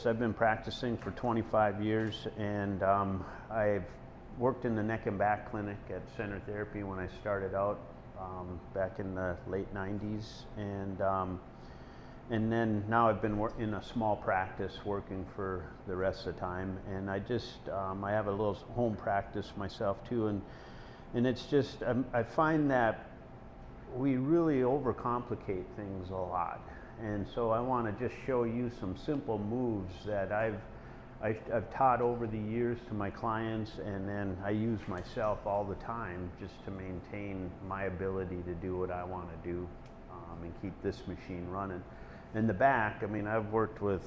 I've been practicing for 25 years, and I've worked in the neck and back clinic at Center Therapy when I started out back in the late 90s, and then now I've been in a small practice working for the rest of the time, and I have a little home practice myself too, and it's just I find that we really overcomplicate things a lot. And so I want to just show you some simple moves that I've taught over the years to my clients, and then I use myself all the time just to maintain my ability to do what I want to do and keep this machine running. In the back, I mean, I've worked with,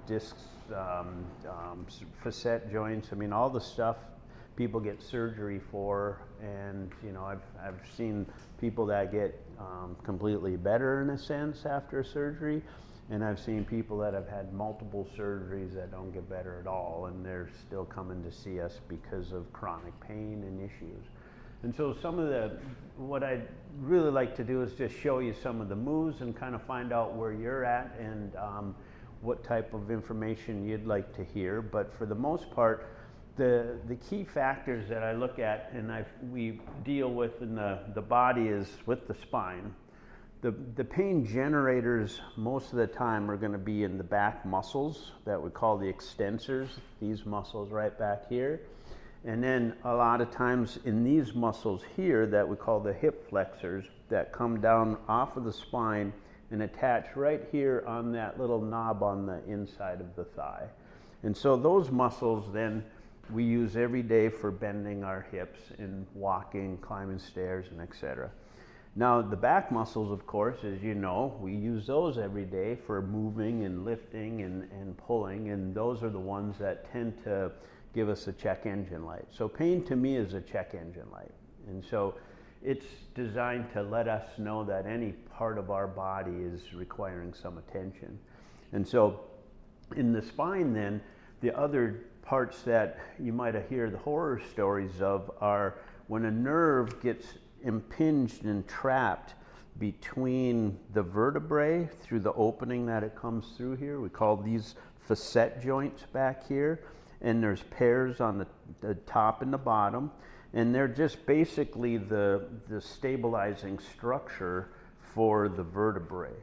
discs, facet joints, I mean, all the stuff people get surgery for, and I've seen people that get completely better in a sense after surgery, and I've seen people that have had multiple surgeries that don't get better at all, and they're still coming to see us because of chronic pain and issues. And so what I'd really like to do is just show you some of the moves and kind of find out where you're at and what type of information you'd like to hear. But for the most part, the key factors that I look at and we deal with in the body is with the spine. The pain generators most of the time are going to be in the back muscles that we call the extensors, these muscles right back here. And then a lot of times in these muscles here that we call the hip flexors that come down off of the spine and attach right here on that little knob on the inside of the thigh. And so those muscles then we use every day for bending our hips and walking, climbing stairs, and etc. Now the back muscles, of course, as you know, we use those every day for moving and lifting and pulling, and those are the ones that tend to give us a check engine light. So pain to me is a check engine light. And so it's designed to let us know that any part of our body is requiring some attention. And so in the spine then, the other parts that you might hear the horror stories of are when a nerve gets impinged and trapped between the vertebrae through the opening that it comes through here. We call these facet joints back here, and there's pairs on the top and the bottom, and they're just basically the stabilizing structure for the vertebrae.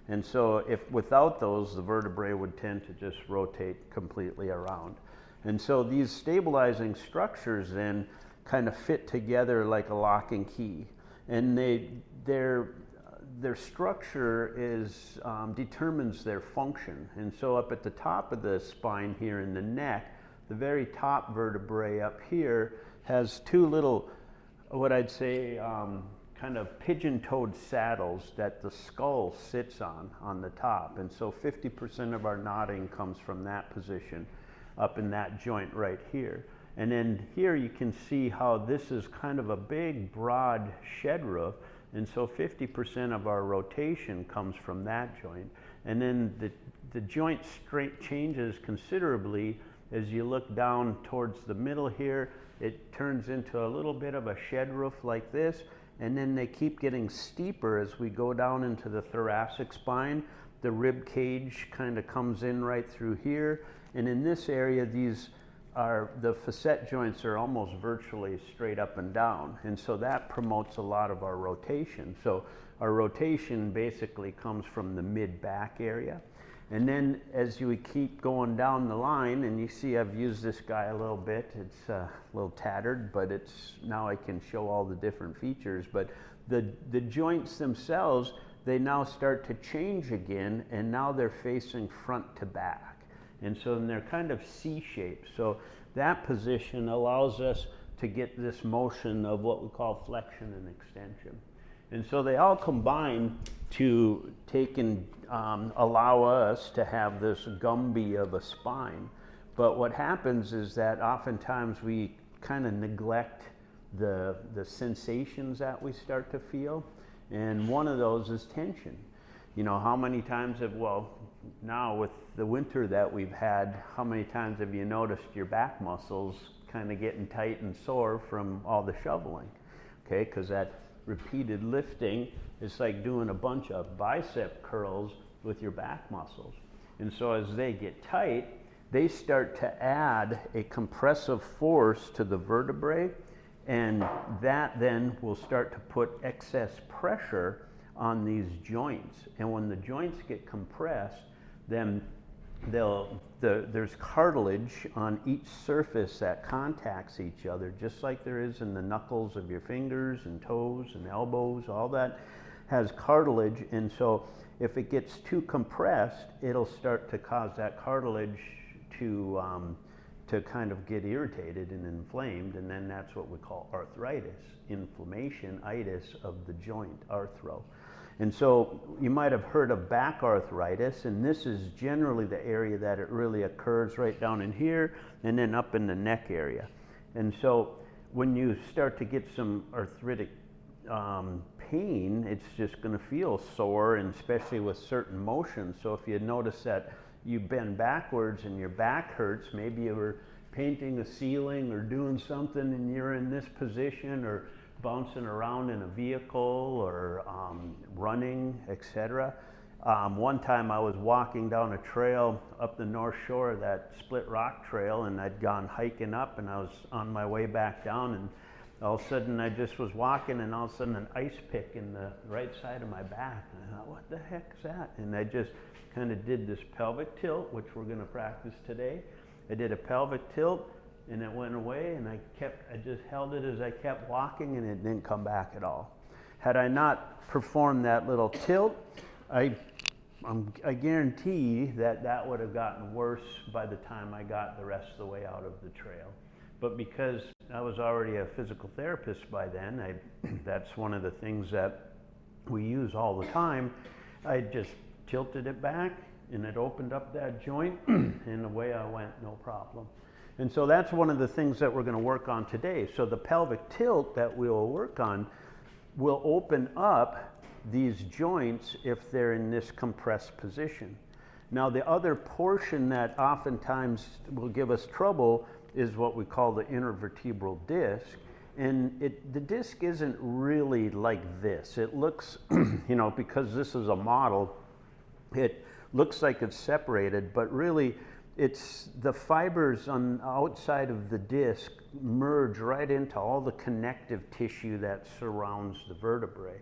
And so if without those, the vertebrae would tend to just rotate completely around. And so these stabilizing structures then kind of fit together like a lock and key. And their structure determines their function. And so up at the top of the spine here in the neck, the very top vertebrae up here has two little, what I'd say, kind of pigeon-toed saddles that the skull sits on the top. And so 50% of our nodding comes from that position up in that joint right here. And then here you can see how this is kind of a big, broad shed roof. And so 50% of our rotation comes from that joint. And then the joint straight changes considerably as you look down towards the middle here. It turns into a little bit of a shed roof like this. And then they keep getting steeper as we go down into the thoracic spine. The rib cage kind of comes in right through here. And in this area, the facet joints are almost virtually straight up and down. And so that promotes a lot of our rotation. So our rotation basically comes from the mid-back area. And then as you keep going down the line, and you see I've used this guy a little bit, it's a little tattered, but now I can show all the different features. But the joints themselves, they now start to change again, and now they're facing front to back. And so then they're kind of C-shaped. So that position allows us to get this motion of what we call flexion and extension. And so they all combine to take and allow us to have this Gumby of a spine. But what happens is that oftentimes we kind of neglect the sensations that we start to feel. And one of those is tension. How many times now with the winter that we've had, how many times have you noticed your back muscles kind of getting tight and sore from all the shoveling? Okay, because that repeated lifting is like doing a bunch of bicep curls with your back muscles. And so as they get tight, they start to add a compressive force to the vertebrae, and that then will start to put excess pressure on these joints. And when the joints get compressed, then there's cartilage on each surface that contacts each other, just like there is in the knuckles of your fingers and toes and elbows. All that has cartilage, and so if it gets too compressed, it'll start to cause that cartilage to kind of get irritated and inflamed, and then that's what we call arthritis, inflammation-itis of the joint, arthro. And so you might have heard of back arthritis, and this is generally the area that it really occurs, right down in here and then up in the neck area. And so when you start to get some arthritic pain, it's just going to feel sore, and especially with certain motions. So if you notice that you bend backwards and your back hurts, maybe you were painting a ceiling or doing something and you're in this position, or bouncing around in a vehicle, or running, etc. One time I was walking down a trail up the North Shore of that Split Rock Trail, and I'd gone hiking up, and I was on my way back down, and all of a sudden I just was walking, and all of a sudden an ice pick in the right side of my back, and I thought, what the heck is that? And I just kind of did this pelvic tilt, which we're going to practice today. I did a pelvic tilt, and it went away, and I just held it as I kept walking, and it didn't come back at all. Had I not performed that little tilt, I guarantee that would have gotten worse by the time I got the rest of the way out of the trail. But because I was already a physical therapist by then, that's one of the things that we use all the time. I just tilted it back, and it opened up that joint, and away I went, no problem. And so that's one of the things that we're going to work on today. So the pelvic tilt that we will work on will open up these joints if they're in this compressed position. Now the other portion that oftentimes will give us trouble is what we call the intervertebral disc. And the disc isn't really like this. It looks, because this is a model, it looks like it's separated, but really it's the fibers on the outside of the disc merge right into all the connective tissue that surrounds the vertebrae.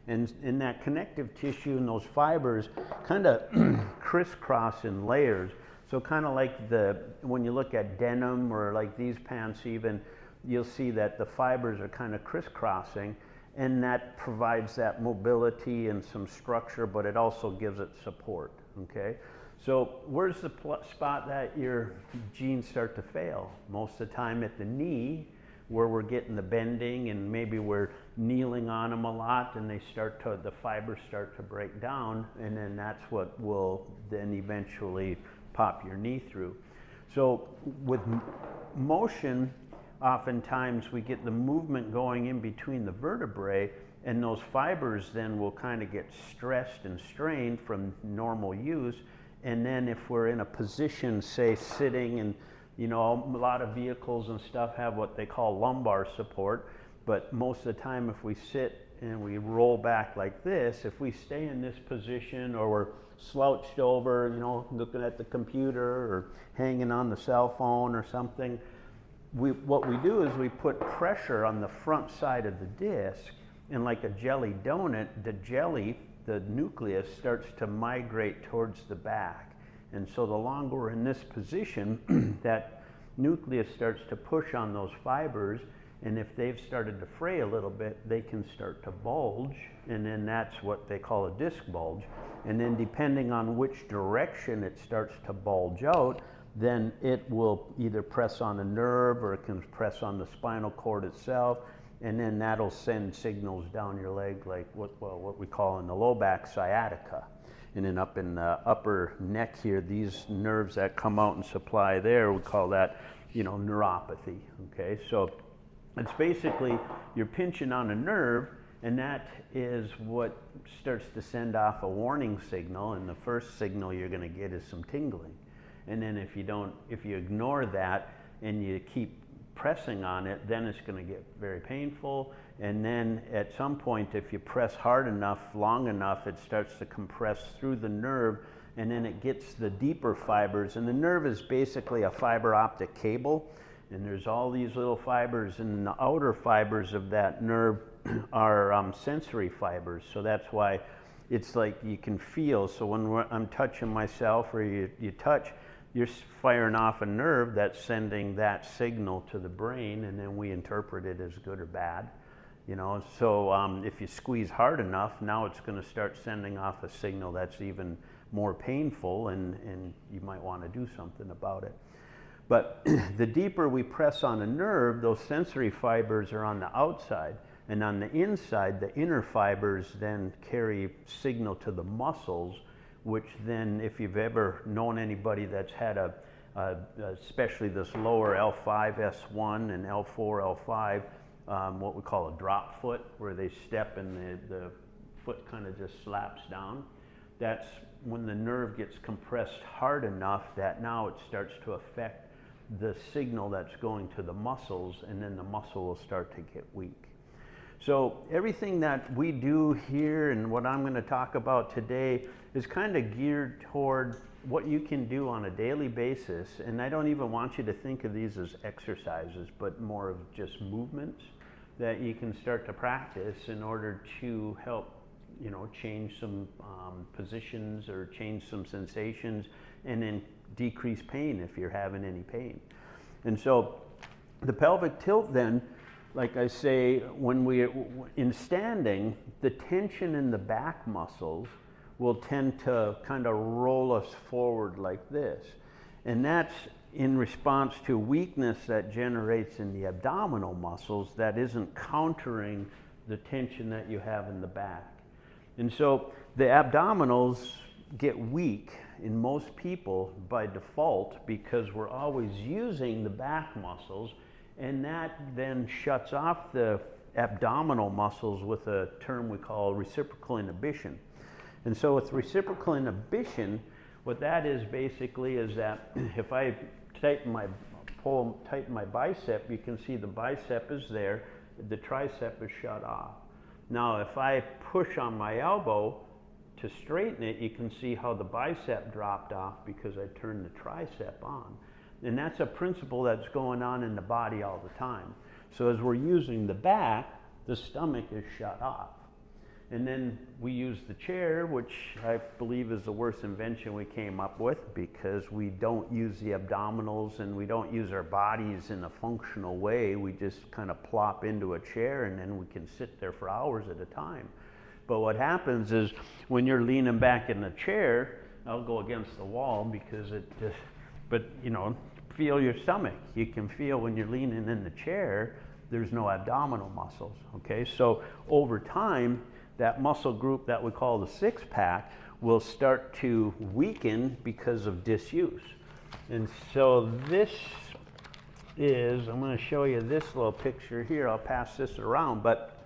And in that connective tissue and those fibers kind of crisscross in layers. So kind of like when you look at denim or like these pants even, you'll see that the fibers are kind of crisscrossing, and that provides that mobility and some structure, but it also gives it support, okay? So where's the spot that your genes start to fail? Most of the time at the knee, where we're getting the bending, and maybe we're kneeling on them a lot, and the fibers start to break down, and then that's what will then eventually pop your knee through. So with motion, oftentimes we get the movement going in between the vertebrae, and those fibers then will kind of get stressed and strained from normal use. And then if we're in a position, say sitting, and a lot of vehicles and stuff have what they call lumbar support, but most of the time if we sit and we roll back like this, if we stay in this position, or we're slouched over, looking at the computer or hanging on the cell phone or something, what we do is we put pressure on the front side of the disc, and like a jelly donut, the nucleus starts to migrate towards the back. And so the longer we're in this position, that nucleus starts to push on those fibers, and if they've started to fray a little bit, they can start to bulge, and then that's what they call a disc bulge. And then depending on which direction it starts to bulge out, then it will either press on a nerve, or it can press on the spinal cord itself, and then that'll send signals down your leg, like what we call in the low back sciatica. And then up in the upper neck here, these nerves that come out and supply there, we call that, neuropathy, okay? So it's basically you're pinching on a nerve, and that is what starts to send off a warning signal, and the first signal you're going to get is some tingling. And then if you ignore that and you keep pressing on it, then it's going to get very painful. And then at some point, if you press hard enough, long enough, it starts to compress through the nerve, and then it gets the deeper fibers, and the nerve is basically a fiber optic cable, and there's all these little fibers, and the outer fibers of that nerve are sensory fibers. So that's why it's like you can feel. So when I'm touching myself, or you touch, you're firing off a nerve that's sending that signal to the brain, and then we interpret it as good or bad. You know, so if you squeeze hard enough, now it's going to start sending off a signal that's even more painful, and you might want to do something about it. But the deeper we press on a nerve, those sensory fibers are on the outside, and on the inside, the inner fibers then carry signal to the muscles, which then, if you've ever known anybody that's had especially this lower L5, S1, and L4, L5, what we call a drop foot, where they step and the foot kind of just slaps down. That's when the nerve gets compressed hard enough that now it starts to affect the signal that's going to the muscles, and then the muscle will start to get weak. So everything that we do here and what I'm going to talk about today is kind of geared toward what you can do on a daily basis. And I don't even want you to think of these as exercises, but more of just movements that you can start to practice in order to help, you know, change some positions or change some sensations, and then decrease pain if you're having any pain. And so the pelvic tilt then, like I say, when in standing, the tension in the back muscles will tend to kind of roll us forward like this. And that's in response to weakness that generates in the abdominal muscles that isn't countering the tension that you have in the back. And so the abdominals get weak in most people by default because we're always using the back muscles, and that then shuts off the abdominal muscles with a term we call reciprocal inhibition. And so with reciprocal inhibition, what that is basically is that if I tighten my bicep, you can see the bicep is there, the tricep is shut off. Now if I push on my elbow to straighten it, you can see how the bicep dropped off because I turned the tricep on. And that's a principle that's going on in the body all the time. So as we're using the back, the stomach is shut off. And then we use the chair, which I believe is the worst invention we came up with, because we don't use the abdominals and we don't use our bodies in a functional way. We just kind of plop into a chair and then we can sit there for hours at a time. But what happens is when you're leaning back in the chair, I'll go against the wall because it just, but you know, feel your stomach. You can feel when you're leaning in the chair, there's no abdominal muscles, okay? So over time, that muscle group that we call the six pack will start to weaken because of disuse. And so this is, I'm going to show you this little picture here. I'll pass this around, but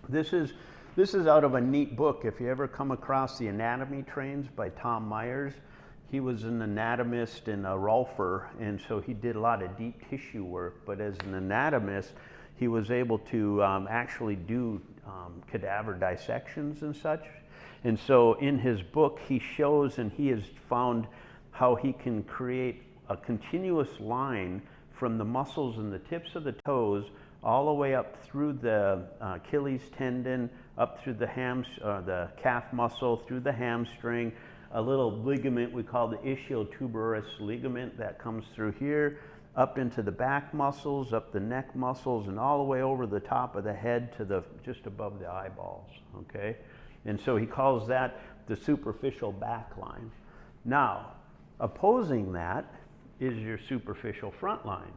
this is out of a neat book. If you ever come across the Anatomy Trains by Tom Myers, he was an anatomist and a rolfer, and so he did a lot of deep tissue work. But as an anatomist, he was able to actually do cadaver dissections and such. And so in his book, he shows, and he has found how he can create a continuous line from the muscles in the tips of the toes all the way up through the Achilles tendon, up through the calf muscle, through the hamstring, a little ligament we call the ischiotubulus ligament that comes through here, up into the back muscles, up the neck muscles, and all the way over the top of the head to just above the eyeballs, okay? And so he calls that the superficial back line. Now, opposing that is your superficial front line.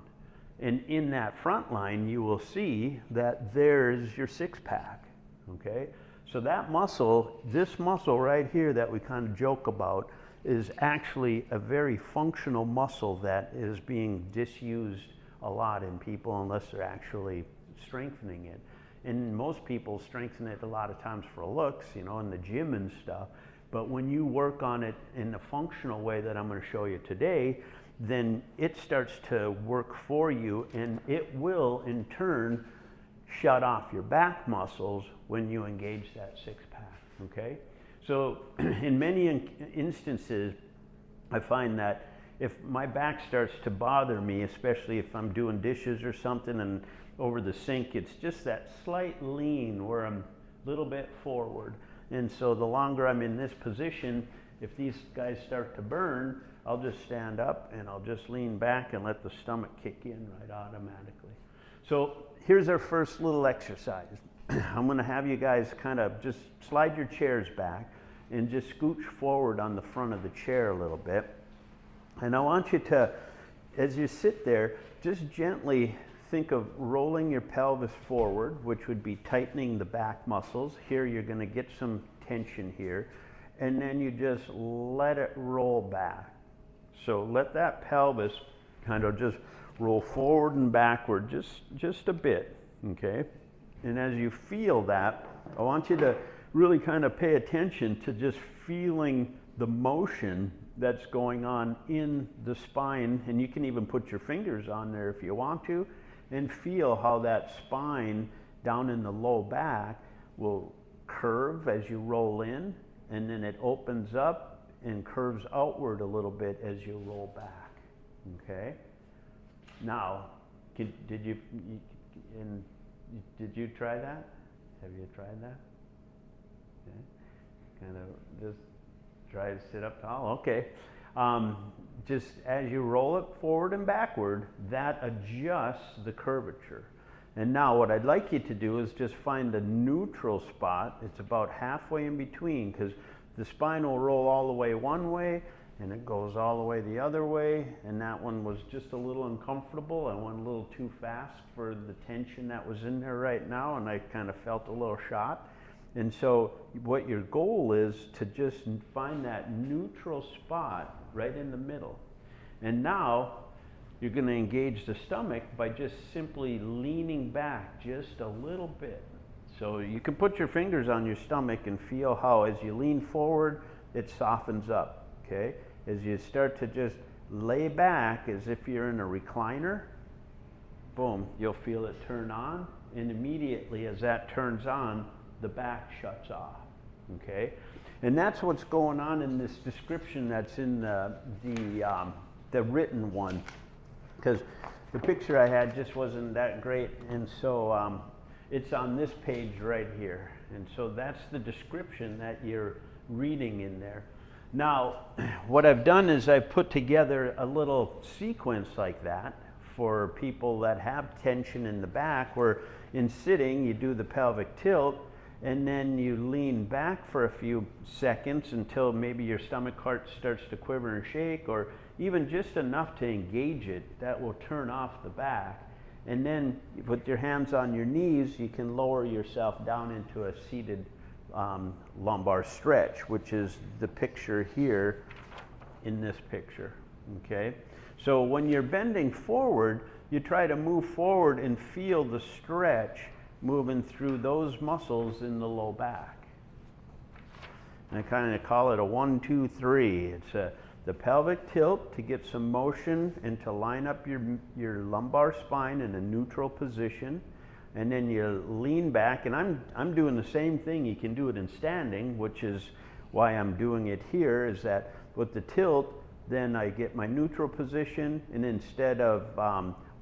And in that front line, you will see that there's your six pack, okay? So that muscle, this muscle right here that we kind of joke about, is actually a very functional muscle that is being disused a lot in people unless they're actually strengthening it. And most people strengthen it a lot of times for looks, you know, in the gym and stuff. But when you work on it in the functional way that I'm going to show you today, then it starts to work for you, and it will in turn shut off your back muscles when you engage that six pack, okay? So in many instances, I find that if my back starts to bother me, especially if I'm doing dishes or something and over the sink, it's just that slight lean where I'm a little bit forward. And so the longer I'm in this position, if these guys start to burn, I'll just stand up and I'll just lean back and let the stomach kick in right automatically. So here's our first little exercise. I'm going to have you guys kind of just slide your chairs back and just scooch forward on the front of the chair a little bit. And I want you to, as you sit there, just gently think of rolling your pelvis forward, which would be tightening the back muscles. Here you're going to get some tension here. And then you just let it roll back. So let that pelvis kind of just roll forward and backward just a bit, okay? And as you feel that, I want you to really kind of pay attention to just feeling the motion that's going on in the spine. And you can even put your fingers on there if you want to, and feel how that spine down in the low back will curve as you roll in, and then it opens up and curves outward a little bit as you roll back, okay? Now, did you try that? Have you tried that? Okay. Kind of just try to sit up tall, okay. Just as you roll it forward and backward, that adjusts the curvature. And now what I'd like you to do is just find a neutral spot. It's about halfway in between, because the spine will roll all the way one way and it goes all the way the other way, and that one was just a little uncomfortable. I went a little too fast for the tension that was in there right now, and I kind of felt a little shot. And so what your goal is to just find that neutral spot right in the middle. And now you're going to engage the stomach by just simply leaning back just a little bit. So you can put your fingers on your stomach and feel how as you lean forward, it softens up, okay? As you start to just lay back as if you're in a recliner, boom, you'll feel it turn on, and immediately as that turns on, the back shuts off, okay? And that's what's going on in this description that's in the written one, because the picture I had just wasn't that great, and so it's on this page right here. And so that's the description that you're reading in there. Now, what I've done is I've put together a little sequence like that for people that have tension in the back, where in sitting you do the pelvic tilt, and then you lean back for a few seconds until maybe your stomach heart starts to quiver and shake, or even just enough to engage it. That will turn off the back. And then with your hands on your knees, you can lower yourself down into a seated lumbar stretch, which is the picture here in this picture, okay? So when you're bending forward, you try to move forward and feel the stretch moving through those muscles in the low back. And I kind of call it a 1, 2, 3. It's the pelvic tilt to get some motion and to line up your lumbar spine in a neutral position. And then you lean back, and I'm doing the same thing. You can do it in standing, which is why I'm doing it here, is that with the tilt, then I get my neutral position, and instead of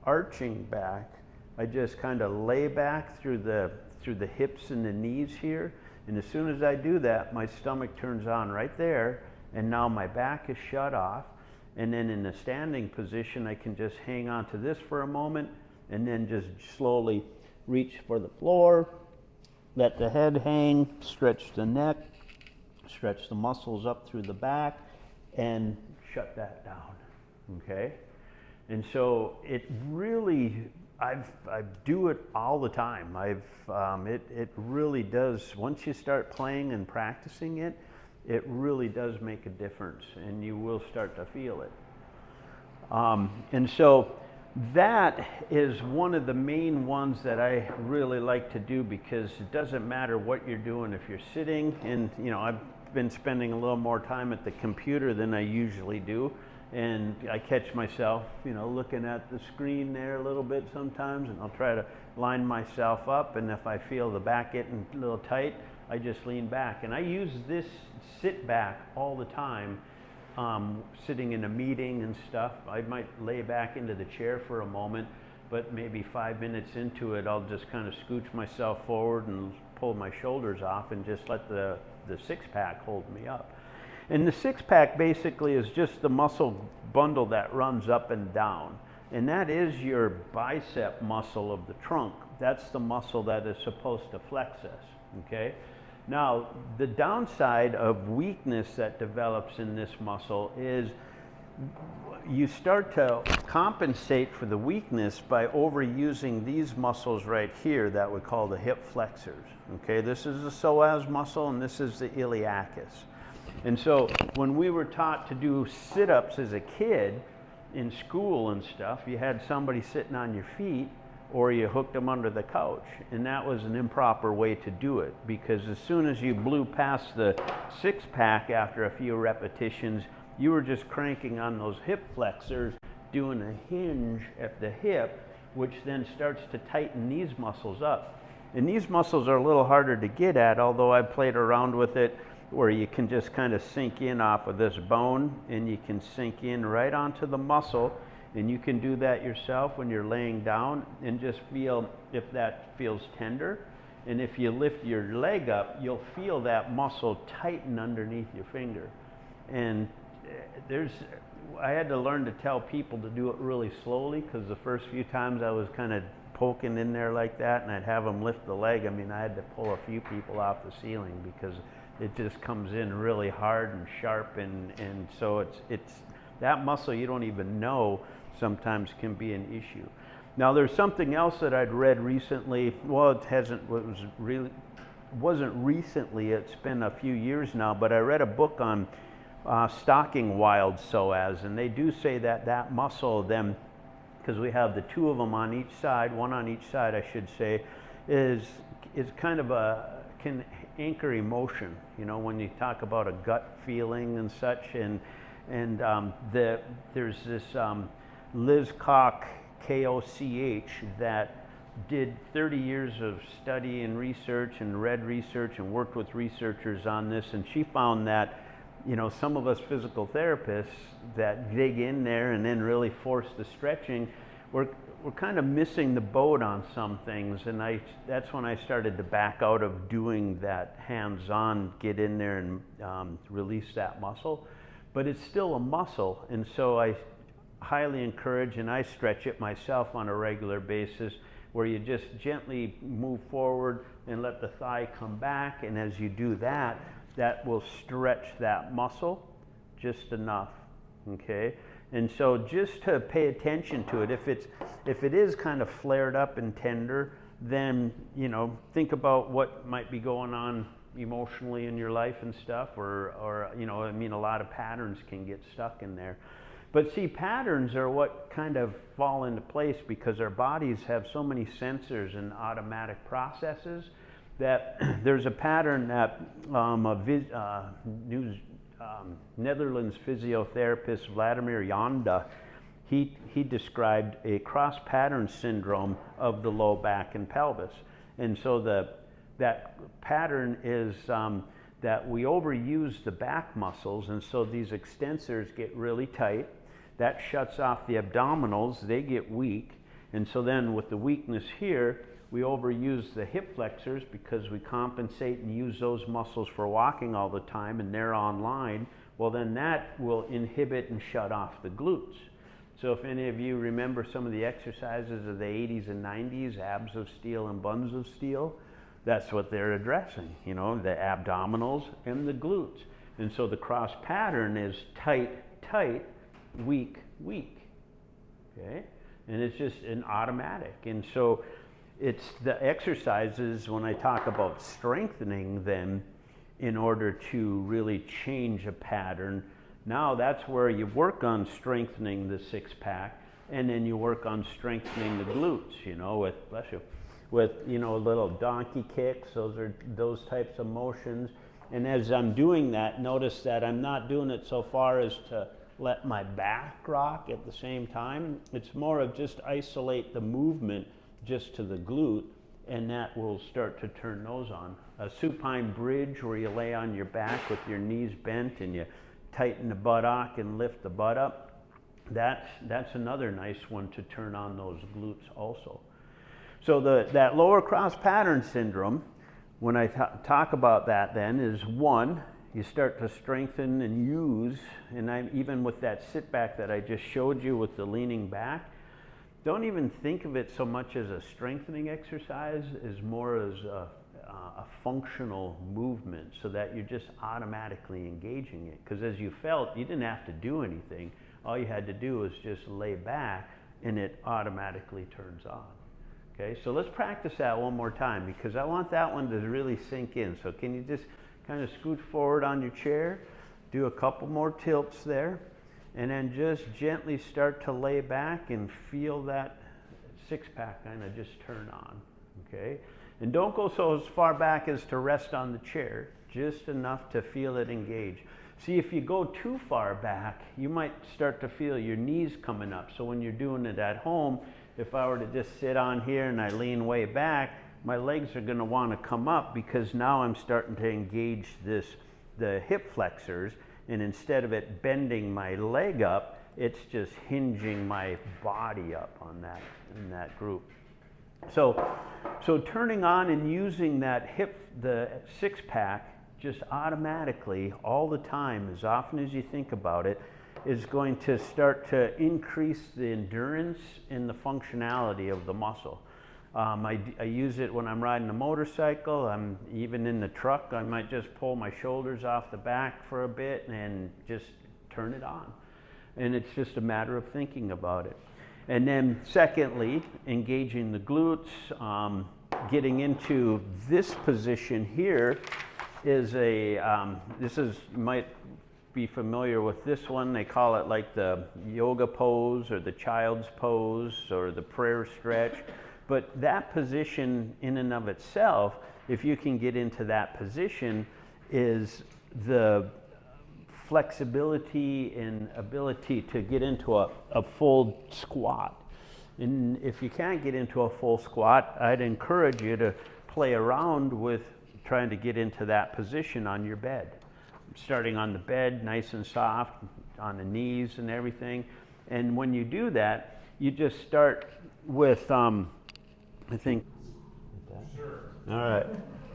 arching back, I just kind of lay back through the hips and the knees here. And as soon as I do that, my stomach turns on right there, and now my back is shut off. And then in the standing position, I can just hang on to this for a moment, and then just slowly reach for the floor, let the head hang, stretch the neck, stretch the muscles up through the back, and shut that down, okay? And so it really, I do it all the time. It really does, once you start playing and practicing it, it really does make a difference, and you will start to feel it. And so that is one of the main ones that I really like to do, because it doesn't matter what you're doing. If you're sitting, and you know, I've been spending a little more time at the computer than I usually do, and I catch myself, you know, looking at the screen there a little bit sometimes, and I'll try to line myself up, and if I feel the back getting a little tight, I just lean back. And I use this sit back all the time, sitting in a meeting and stuff. I might lay back into the chair for a moment, but maybe 5 minutes into it, I'll just kind of scooch myself forward and pull my shoulders off and just let the six-pack hold me up. And the six-pack basically is just the muscle bundle that runs up and down. And that is your bicep muscle of the trunk. That's the muscle that is supposed to flex us, okay? Now, the downside of weakness that develops in this muscle is you start to compensate for the weakness by overusing these muscles right here that we call the hip flexors, okay? This is the psoas muscle and this is the iliacus. And so when we were taught to do sit-ups as a kid in school and stuff, you had somebody sitting on your feet or you hooked them under the couch. And that was an improper way to do it, because as soon as you blew past the six-pack after a few repetitions, you were just cranking on those hip flexors, doing a hinge at the hip, which then starts to tighten these muscles up. And these muscles are a little harder to get at, although I played around with it where you can just kind of sink in off of this bone and you can sink in right onto the muscle, and you can do that yourself when you're laying down and just feel if that feels tender. And if you lift your leg up, you'll feel that muscle tighten underneath your finger. And I had to learn to tell people to do it really slowly, because the first few times I was kind of poking in there like that and I'd have them lift the leg. I mean, I had to pull a few people off the ceiling because it just comes in really hard and sharp, and so it's that muscle you don't even know sometimes can be an issue. Now there's something else that I'd read recently. Well, wasn't recently, it's been a few years now, but I read a book on stocking wild psoas, and they do say that muscle then, because we have the two of them on each side, one on each side I should say, is kind of can anchor emotion, you know, when you talk about a gut feeling and such. And there's this Liz Koch, K-O-C-H, that did 30 years of study and research and read research and worked with researchers on this, and she found that, you know, some of us physical therapists that dig in there and then really force the stretching, we're kind of missing the boat on some things. And that's when I started to back out of doing that hands-on, get in there and release that muscle. But it's still a muscle, and so I highly encourage, and I stretch it myself on a regular basis, where you just gently move forward and let the thigh come back, and as you do that, that will stretch that muscle just enough, okay? And so just to pay attention to it, if it is kind of flared up and tender, then, you know, think about what might be going on emotionally in your life and stuff, or you know, I mean, a lot of patterns can get stuck in there. But see, patterns are what kind of fall into place because our bodies have so many sensors and automatic processes that there's a pattern that Netherlands physiotherapist Vladimir Janda, he described a cross-pattern syndrome of the low back and pelvis. And so that pattern is that we overuse the back muscles, and so these extensors get really tight. That shuts off the abdominals, they get weak, and so then with the weakness here, we overuse the hip flexors because we compensate and use those muscles for walking all the time, and they're online. Well, then that will inhibit and shut off the glutes. So if any of you remember some of the exercises of the 80s and 90s, abs of steel and buns of steel, that's what they're addressing, you know, the abdominals and the glutes. And so the cross pattern is tight, tight, weak, weak, okay? And it's just an automatic. And so it's the exercises, when I talk about strengthening them in order to really change a pattern, now that's where you work on strengthening the six-pack, and then you work on strengthening the glutes, you know, with, bless you, with, you know, little donkey kicks, those types of motions. And as I'm doing that, notice that I'm not doing it so far as to let my back rock at the same time. It's more of just isolate the movement just to the glute, and that will start to turn those on. A supine bridge where you lay on your back with your knees bent and you tighten the buttock and lift the butt up, that's another nice one to turn on those glutes also. So that lower cross pattern syndrome, when I talk about that then, is one, you start to strengthen and use, and even with that sit back that I just showed you with the leaning back, don't even think of it so much as a strengthening exercise as more as a functional movement, so that you're just automatically engaging it. Because as you felt, you didn't have to do anything. All you had to do was just lay back and it automatically turns on. Okay, so let's practice that one more time, because I want that one to really sink in. So can you just kind of scoot forward on your chair, do a couple more tilts there, and then just gently start to lay back and feel that six-pack kind of just turn on, okay? And don't go so as far back as to rest on the chair, just enough to feel it engage. See, if you go too far back, you might start to feel your knees coming up. So when you're doing it at home, if I were to just sit on here and I lean way back, my legs are going to want to come up, because now I'm starting to engage the hip flexors, and instead of it bending my leg up, it's just hinging my body up on that, in that group. So turning on and using that the six pack just automatically all the time, as often as you think about it, is going to start to increase the endurance and the functionality of the muscle. I use it when I'm riding a motorcycle. I'm even in the truck. I might just pull my shoulders off the back for a bit and just turn it on. And it's just a matter of thinking about it. And then secondly, engaging the glutes, getting into this position here is you might be familiar with this one. They call it like the yoga pose or the child's pose or the prayer stretch. But that position in and of itself, if you can get into that position, is the flexibility and ability to get into a full squat. And if you can't get into a full squat, I'd encourage you to play around with trying to get into that position on your bed. Starting on the bed, nice and soft, on the knees and everything. And when you do that, you just start with, I think. Sure. All right.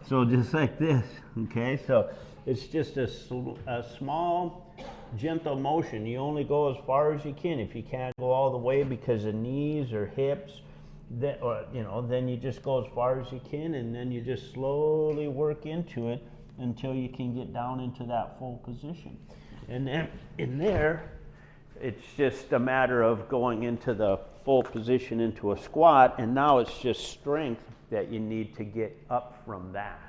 So just like this, okay? So it's just a small, gentle motion. You only go as far as you can. If you can't go all the way because of knees or hips, then you just go as far as you can, and then you just slowly work into it until you can get down into that full position. And then in there, it's just a matter of going into the full position into a squat, and now it's just strength that you need to get up from that,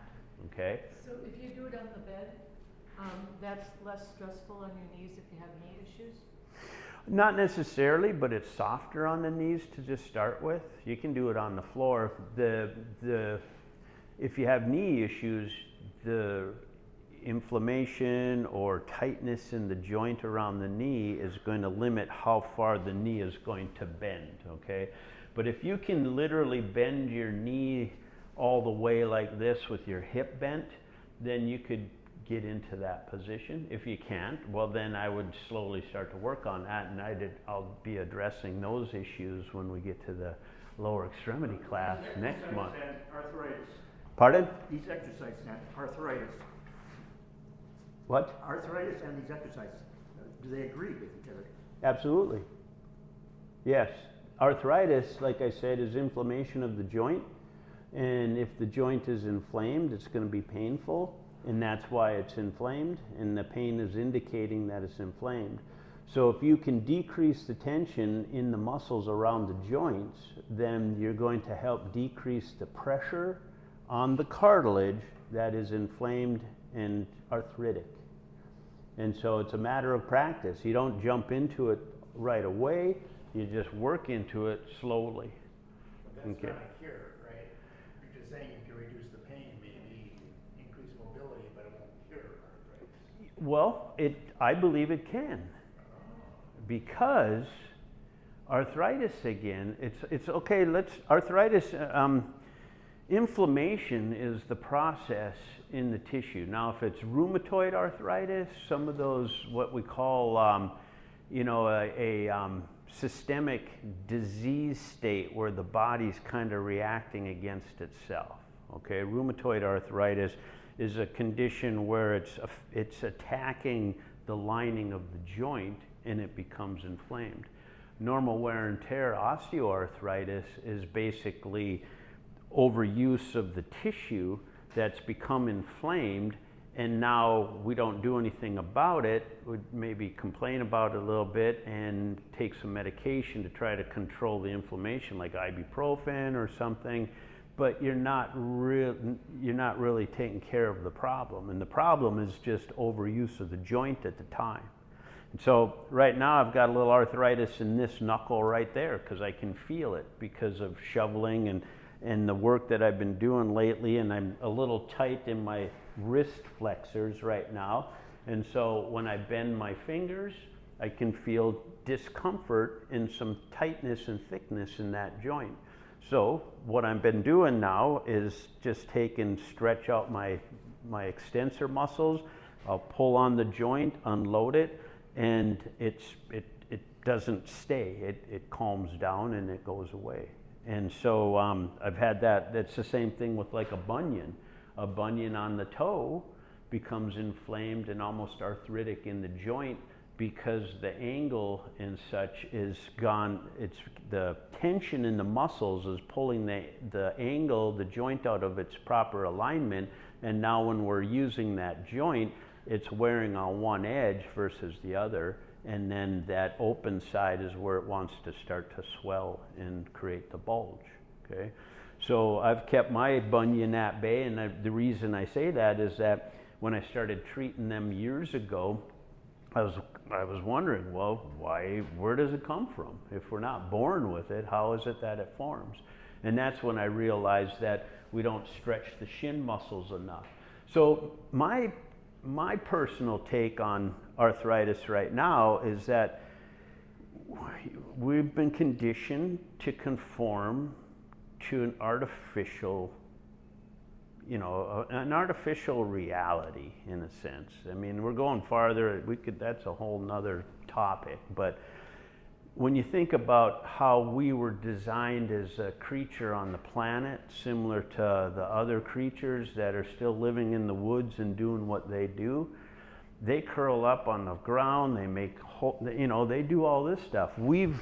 okay? So if you do it on the bed, that's less stressful on your knees if you have knee issues? Not necessarily, but it's softer on the knees to just start with. You can do it on the floor. If you have knee issues, the inflammation or tightness in the joint around the knee is going to limit how far the knee is going to bend, okay? But if you can literally bend your knee all the way like this with your hip bent, then you could get into that position. If you can't, well then I would slowly start to work on that, and I'll be addressing those issues when we get to the lower extremity class next month. Arthritis. Pardon? These exercises and arthritis. What? Arthritis and these exercises, do they agree with each other? Absolutely. Yes. Arthritis, like I said, is inflammation of the joint. And if the joint is inflamed, it's going to be painful. And that's why it's inflamed. And the pain is indicating that it's inflamed. So if you can decrease the tension in the muscles around the joints, then you're going to help decrease the pressure on the cartilage that is inflamed and arthritic. And so it's a matter of practice. You don't jump into it right away, you just work into it slowly. But that's not a cure, right? You're just saying you can reduce the pain, maybe increase mobility, but it won't cure arthritis. Well, I believe it can. Because arthritis again, it's okay, arthritis, inflammation is the process in the tissue. Now, if it's rheumatoid arthritis, some of those, what we call, you know, a systemic disease state where the body's kind of reacting against itself. Okay, rheumatoid arthritis is a condition where it's attacking the lining of the joint and it becomes inflamed. Normal wear and tear osteoarthritis is basically overuse of the tissue that's become inflamed, and now we don't do anything about it. We maybe complain about it a little bit and take some medication to try to control the inflammation, like ibuprofen or something, but you're not really taking care of the problem, and the problem is just overuse of the joint at the time. And so right now I've got a little arthritis in this knuckle right there because I can feel it because of shoveling and the work that I've been doing lately, and I'm a little tight in my wrist flexors right now, and so when I bend my fingers I can feel discomfort and some tightness and thickness in that joint. So what I've been doing now is just stretch out my extensor muscles. I'll pull on the joint, unload it, and it doesn't stay. It calms down and it goes away. And so I've had that. That's the same thing with like a bunion. A bunion on the toe becomes inflamed and almost arthritic in the joint because the angle and such is gone. It's the tension in the muscles is pulling the angle, the joint out of its proper alignment. And now when we're using that joint, it's wearing on one edge versus the other. And then that open side is where it wants to start to swell and create the bulge, okay? So I've kept my bunion at bay, and the reason I say that is that when I started treating them years ago, I was wondering, well, where does it come from? If we're not born with it, how is it that it forms? And that's when I realized that we don't stretch the shin muscles enough. So my personal take on arthritis right now is that we've been conditioned to conform to an artificial, an artificial reality in a sense. I mean, we're going farther, that's a whole nother topic, but when you think about how we were designed as a creature on the planet, similar to the other creatures that are still living in the woods and doing what they do, they curl up on the ground, they make, they do all this stuff. We've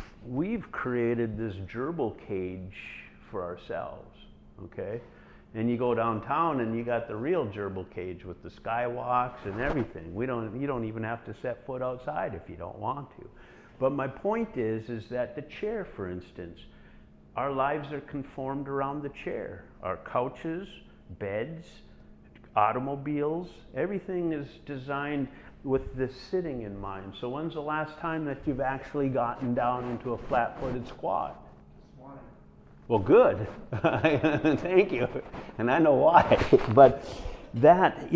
created this gerbil cage for ourselves, okay? And you go downtown and you got the real gerbil cage with the skywalks and everything. You don't even have to set foot outside if you don't want to. But my point is that the chair, for instance, our lives are conformed around the chair. Our couches, beds, automobiles, everything is designed with this sitting in mind. So when's the last time that you've actually gotten down into a flat-footed squat? This morning. Well, good. Thank you. And I know why. But that,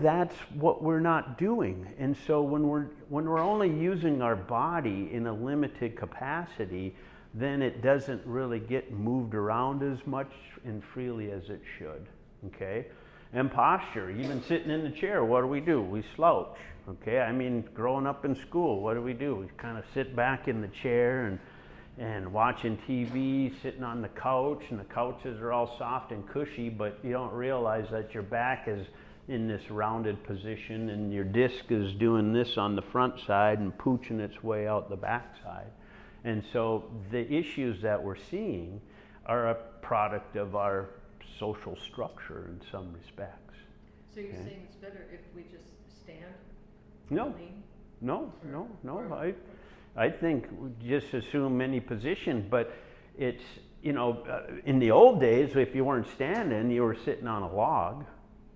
that's what we're not doing. And so when we're only using our body in a limited capacity, then it doesn't really get moved around as much and freely as it should, okay? And posture, even sitting in the chair, what do? We slouch, okay? I mean, growing up in school, what do? We kind of sit back in the chair and watching TV, sitting on the couch, and the couches are all soft and cushy, but you don't realize that your back is in this rounded position and your disc is doing this on the front side and pooching its way out the back side. And so the issues that we're seeing are a product of our social structure in some respects. So you're saying it's better if we just stand? No, lean? no. I think we just assume any position, but it's, in the old days, if you weren't standing, you were sitting on a log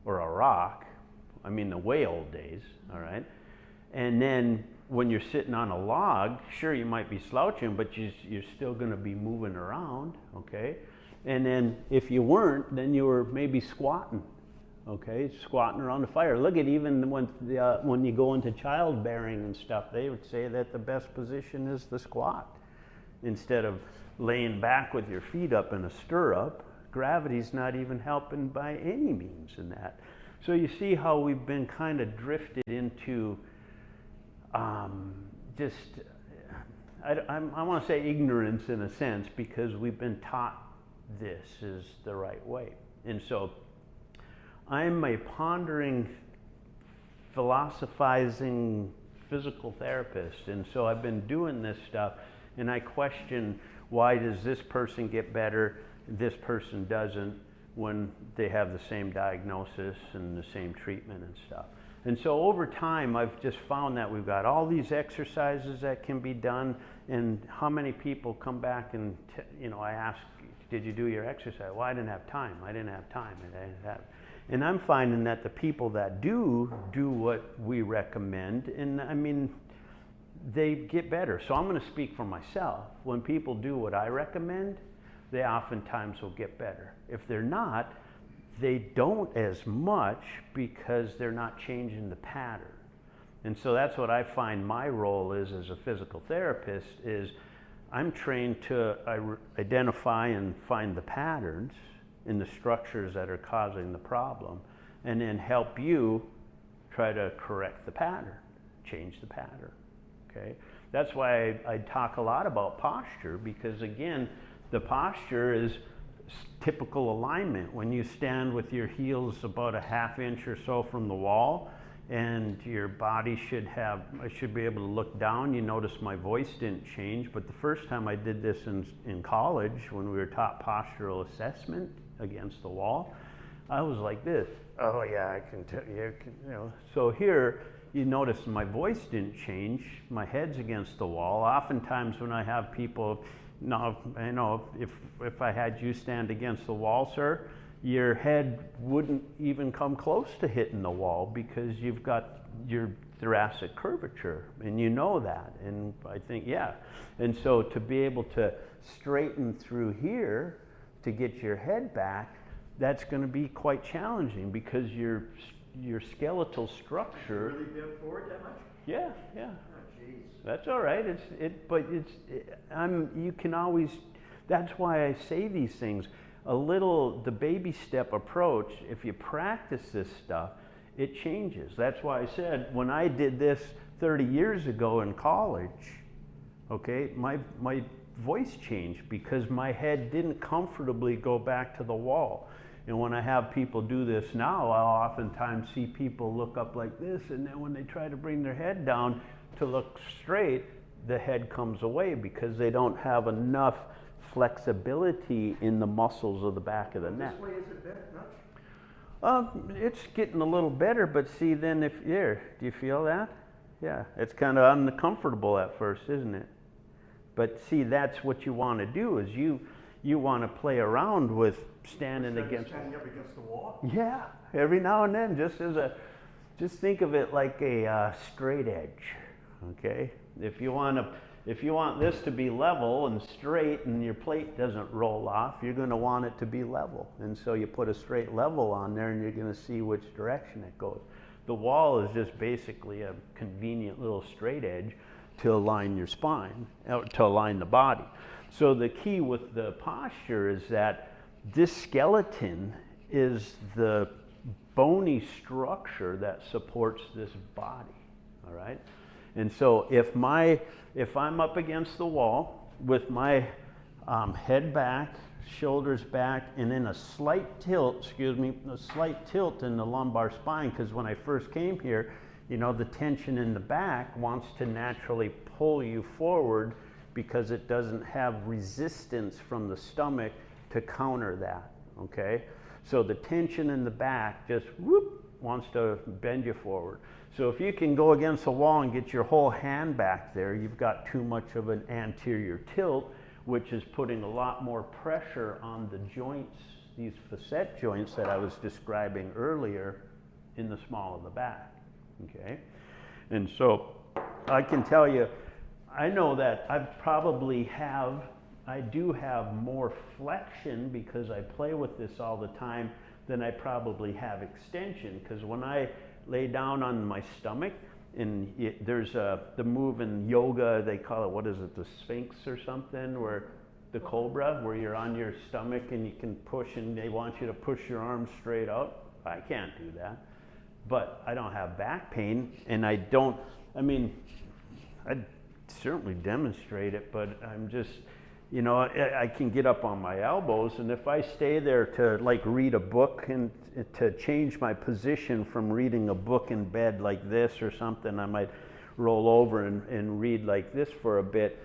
or a rock. I mean, the way old days, all right? And then when you're sitting on a log, sure, you might be slouching, but you're still going to be moving around, okay? And then if you weren't, then you were maybe squatting, okay? Squatting around the fire. Look at even when you go into childbearing and stuff, they would say that the best position is the squat instead of laying back with your feet up in a stirrup, Gravity's not even helping by any means in that. So you see how we've been kind of drifted into just, I want to say ignorance in a sense, because we've been taught this is the right way. And so I'm a pondering, philosophizing physical therapist, and so I've been doing this stuff, and I question, why does this person get better, this person doesn't, when they have the same diagnosis and the same treatment and stuff. And so over time, I've just found that we've got all these exercises that can be done, and how many people come back and, I ask, did you do your exercise? Well, I didn't have time. I didn't have time. And I'm finding that the people that do what we recommend, and I mean, they get better. So I'm going to speak for myself. When people do what I recommend, they oftentimes will get better. If they're not, they don't as much, because they're not changing the pattern. And so that's what I find my role is as a physical therapist, is I'm trained to identify and find the patterns in the structures that are causing the problem, and then help you try to correct the pattern, change the pattern, okay? That's why I talk a lot about posture, because again, the posture is typical alignment. When you stand with your heels about a ½ inch or so from the wall, and your body I should be able to look down. You notice my voice didn't change, but the first time I did this in college, when we were taught postural assessment against the wall, I was like this. Oh yeah, I can tell you, So here, you notice my voice didn't change. My head's against the wall. Oftentimes when I have people, if I had you stand against the wall, sir, your head wouldn't even come close to hitting the wall, because you've got your thoracic curvature, and you know that. And I think, yeah. And so to be able to straighten through here to get your head back, that's going to be quite challenging, because your skeletal structure. Really bent forward that much? Yeah, yeah. Oh, jeez. That's all right. You can always. That's why I say these things. The baby step approach. If you practice this stuff, it changes. That's why I said when I did this 30 years ago in college, okay, my voice changed, because my head didn't comfortably go back to the wall. And when I have people do this now, I'll oftentimes see people look up like this, and then when they try to bring their head down to look straight, the head comes away, because they don't have enough flexibility in the muscles of the back of the neck. This way is it bent much? It's getting a little better, but see, then do you feel that? Yeah, it's kind of uncomfortable at first, isn't it? But see, that's what you want to do, is you want to play around with standing up against the wall? Yeah, every now and then, just think of it like a straight edge, okay? If you want this to be level and straight, and your plate doesn't roll off, you're going to want it to be level. And so you put a straight level on there, and you're going to see which direction it goes. The wall is just basically a convenient little straight edge to align your spine, to align the body. So the key with the posture is that this skeleton is the bony structure that supports this body, all right? And so if I'm up against the wall with my head back, shoulders back, and then a slight tilt in the lumbar spine, because when I first came here, the tension in the back wants to naturally pull you forward, because it doesn't have resistance from the stomach to counter that, okay? So the tension in the back just wants to bend you forward. So if you can go against the wall and get your whole hand back there, you've got too much of an anterior tilt, which is putting a lot more pressure on the joints, these facet joints that I was describing earlier in the small of the back, okay? And so I can tell you, I know that I do have more flexion, because I play with this all the time, than I probably have extension. Because when I lay down on my stomach, there's the move in yoga, they call it, what is it, the Sphinx or something, where the Cobra, where you're on your stomach and you can push and they want you to push your arms straight out. I can't do that. But I don't have back pain, and I certainly demonstrate it, but I'm just, you know, I can get up on my elbows, and if I stay there to like read a book and to change my position from reading a book in bed like this or something, I might roll over and read like this for a bit.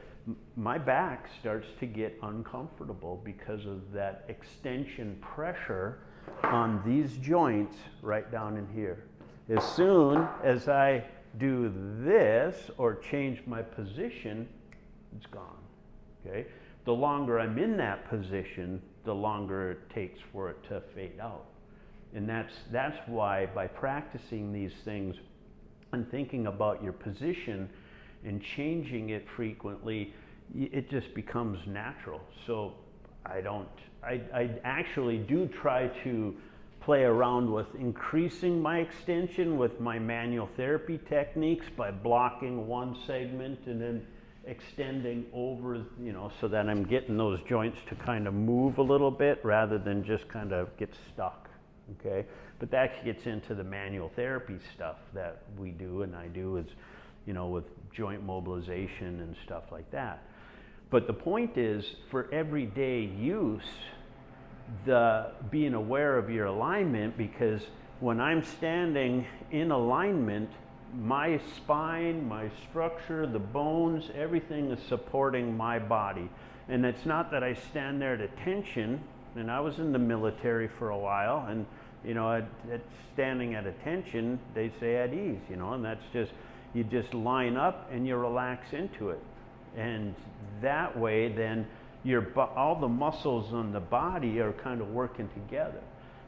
My back starts to get uncomfortable because of that extension pressure on these joints right down in here. As soon as I do this or change my position, it's gone, okay? The longer I'm in that position, the longer it takes for it to fade out. And that's why by practicing these things and thinking about your position and changing it frequently, it just becomes natural. So I actually do try to play around with increasing my extension with my manual therapy techniques by blocking one segment and then extending over, you know, so that I'm getting those joints to kind of move a little bit rather than just kind of get stuck, okay? But that gets into the manual therapy stuff that we do and I do, is, you know, with joint mobilization and stuff like that. But the point is, for everyday use, being aware of your alignment, because when I'm standing in alignment, my spine, my structure, the bones, everything is supporting my body. And it's not that I stand there at attention, and I was in the military for a while, and you know, at standing at attention, they say at ease, you know, and that's just, you just line up and you relax into it. And that way then all the muscles on the body are kind of working together.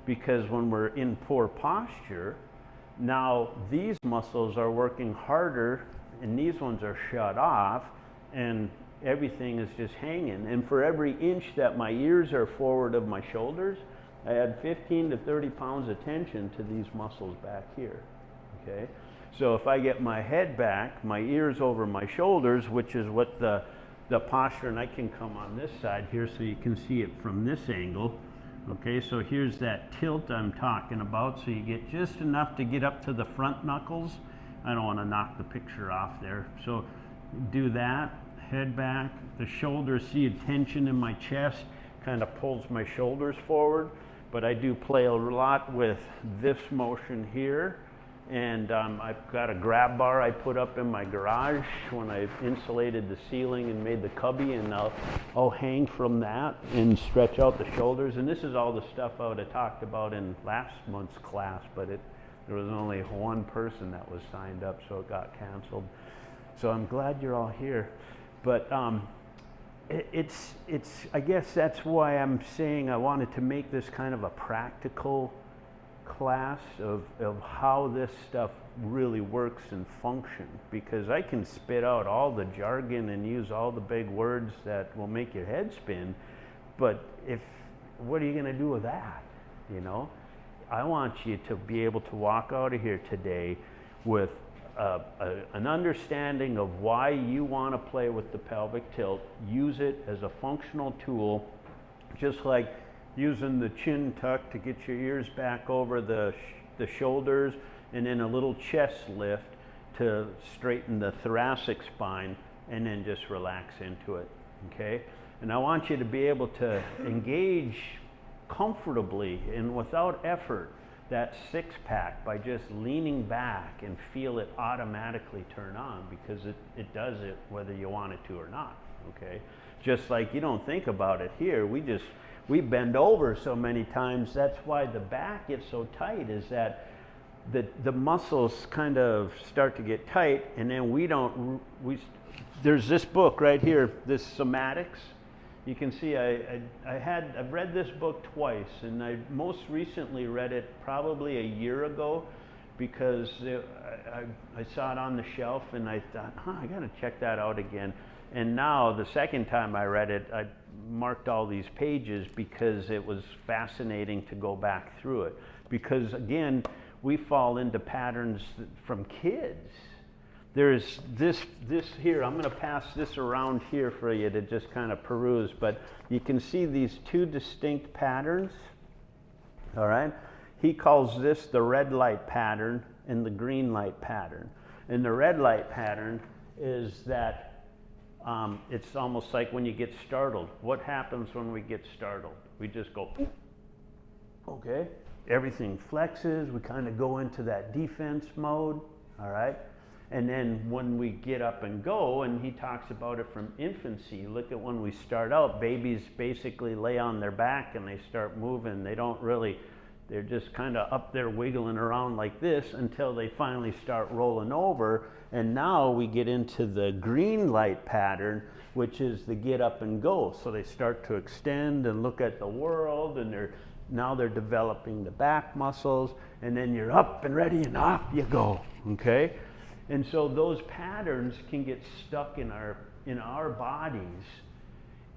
Because when we're in poor posture, now these muscles are working harder and these ones are shut off and everything is just hanging. And for every inch that my ears are forward of my shoulders, I add 15 to 30 pounds of tension to these muscles back here, okay? So if I get my head back, my ears over my shoulders, which is what the posture, and I can come on this side here so you can see it from this angle. Okay, so here's that tilt I'm talking about, so you get just enough to get up to the front knuckles. I don't want to knock the picture off there. So do that, head back, the shoulders, see a tension in my chest, kind of pulls my shoulders forward. But I do play a lot with this motion here. And I've got a grab bar I put up in my garage when I insulated the ceiling and made the cubby, and I'll hang from that and stretch out the shoulders. And this is all the stuff I would have talked about in last month's class, but there was only one person that was signed up, so it got canceled. So I'm glad you're all here. But I guess that's why I'm saying I wanted to make this kind of a practical class of how this stuff really works and functions, because I can spit out all the jargon and use all the big words that will make your head spin, but what are you going to do with that? You know, I want you to be able to walk out of here today with an understanding of why you want to play with the pelvic tilt, use it as a functional tool, just like using the chin tuck to get your ears back over the shoulders, and then a little chest lift to straighten the thoracic spine, and then just relax into it, okay? And I want you to be able to engage comfortably and without effort that six-pack by just leaning back and feel it automatically turn on, because it does it whether you want it to or not, okay? Just like you don't think about it here, we bend over so many times. That's why the back gets so tight, is that the muscles kind of start to get tight, and then there's this book right here, this Somatics. You can see I've read this book twice, and I most recently read it probably a year ago, because I saw it on the shelf and I thought, I gotta check that out again. And now the second time I read it, I marked all these pages because it was fascinating to go back through it. Because again, we fall into patterns from kids there's this here, I'm going to pass this around here for you to just kind of peruse, but you can see these two distinct patterns, all right? He calls this the red light pattern and the green light pattern. And the red light pattern is that it's almost like when you get startled. What happens when we get startled? We just go, "Ooh." Okay? Everything flexes, we kind of go into that defense mode, all right? And then when we get up and go, and he talks about it from infancy, look at when we start out, babies basically lay on their back and they start moving. They don't really, they're just kind of up there wiggling around like this until they finally start rolling over. And now we get into the green light pattern, which is the get up and go. So they start to extend and look at the world, and now they're developing the back muscles, and then you're up and ready and off you go, okay? And so those patterns can get stuck in our bodies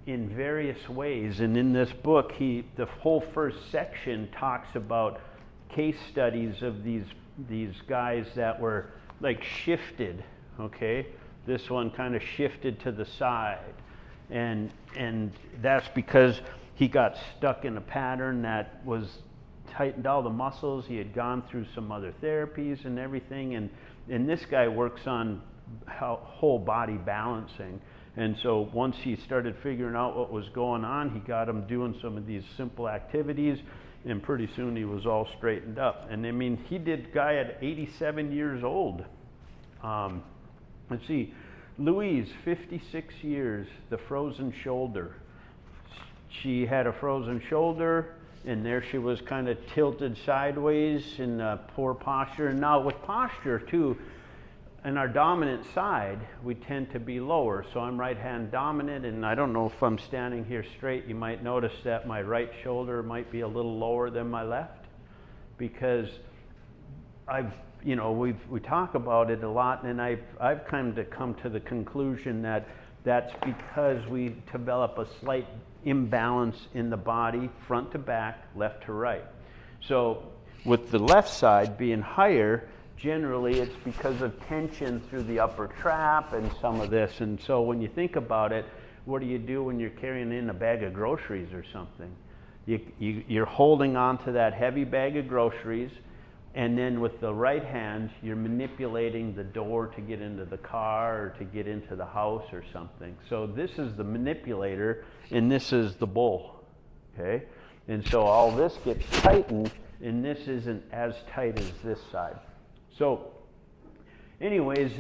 in various ways. And in this book, the whole first section talks about case studies of these guys that were like shifted, okay? This one kind of shifted to the side. And that's because he got stuck in a pattern that was tightened all the muscles. He had gone through some other therapies and everything. And this guy works on whole body balancing. And so once he started figuring out what was going on, he got him doing some of these simple activities, and pretty soon he was all straightened up. And I mean, he did guy at 87 years old. Let's see, Louise, 56 years, the frozen shoulder. She had a frozen shoulder, and there she was kind of tilted sideways in poor posture. And now with posture too, in our dominant side, we tend to be lower. So I'm right hand dominant, and I don't know if I'm standing here straight. You might notice that my right shoulder might be a little lower than my left, because we talk about it a lot, and I've kind of come to the conclusion that that's because we develop a slight imbalance in the body, front to back, left to right. So with the left side being higher, generally it's because of tension through the upper trap and some of this. And so when you think about it, what do you do when you're carrying in a bag of groceries or something? You're holding on to that heavy bag of groceries, and then with the right hand, you're manipulating the door to get into the car or to get into the house or something. So this is the manipulator, and this is the bull, okay? And so all this gets tightened, and this isn't as tight as this side. So anyways,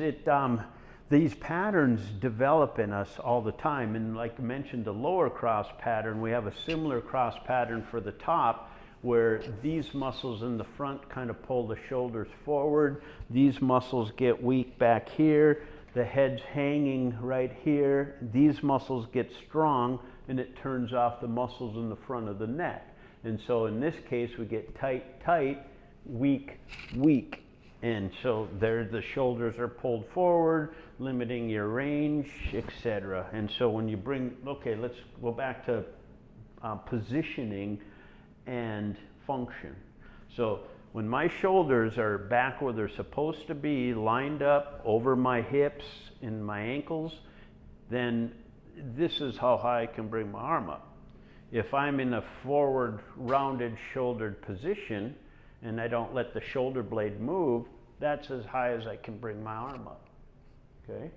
these patterns develop in us all the time. And like I mentioned, the lower cross pattern, we have a similar cross pattern for the top, where these muscles in the front kind of pull the shoulders forward. These muscles get weak back here. The head's hanging right here. These muscles get strong, and it turns off the muscles in the front of the neck. And so in this case, we get tight, tight, weak, weak. And so there the shoulders are pulled forward, limiting your range, etc. And so when you let's go back to positioning and function. So when my shoulders are back where they're supposed to be, lined up over my hips and my ankles, then this is how high I can bring my arm up. If I'm in a forward rounded shouldered position and I don't let the shoulder blade move, that's as high as I can bring my arm up, okay?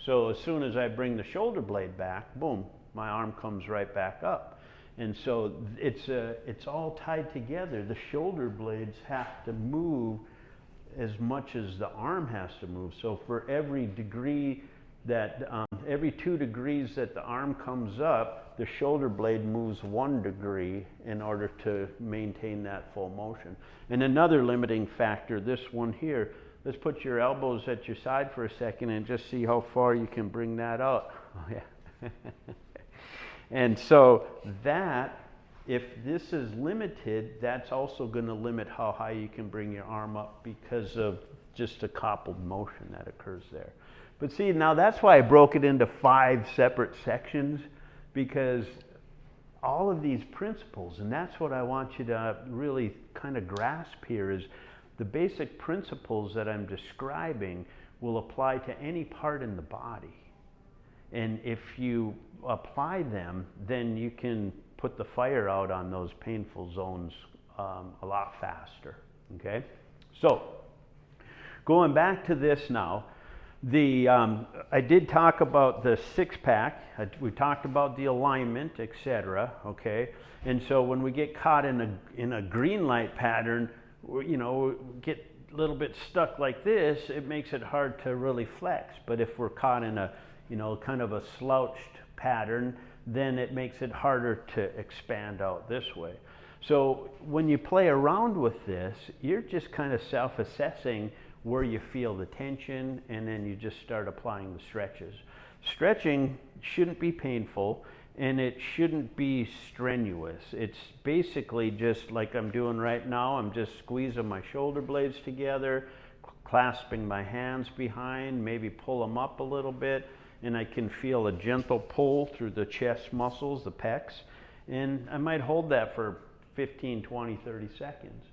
So as soon as I bring the shoulder blade back, boom, my arm comes right back up. And so it's all tied together. The shoulder blades have to move as much as the arm has to move. So for every degree that, every 2 degrees that the arm comes up, the shoulder blade moves 1 degree in order to maintain that full motion. And another limiting factor, this one here, let's put your elbows at your side for a second and just see how far you can bring that out. Oh, yeah. And so if this is limited, that's also going to limit how high you can bring your arm up because of just a coupled motion that occurs there. But see, now that's why I broke it into 5 separate sections, because all of these principles, and that's what I want you to really kind of grasp here, is the basic principles that I'm describing will apply to any part in the body. And if you apply them, then you can put the fire out on those painful zones a lot faster, okay? So, going back to this now, I did talk about the six-pack, we talked about the alignment, etc., okay? And so when we get caught in a green light pattern, you know, get a little bit stuck like this, it makes it hard to really flex. But if we're caught in a, you know, kind of a slouched pattern, then it makes it harder to expand out this way. So when you play around with this, you're just kind of self-assessing where you feel the tension, and then you just start applying the stretches. Stretching shouldn't be painful, and it shouldn't be strenuous. It's basically just like I'm doing right now. I'm just squeezing my shoulder blades together, clasping my hands behind, maybe pull them up a little bit, and I can feel a gentle pull through the chest muscles, the pecs, and I might hold that for 15, 20, 30 seconds.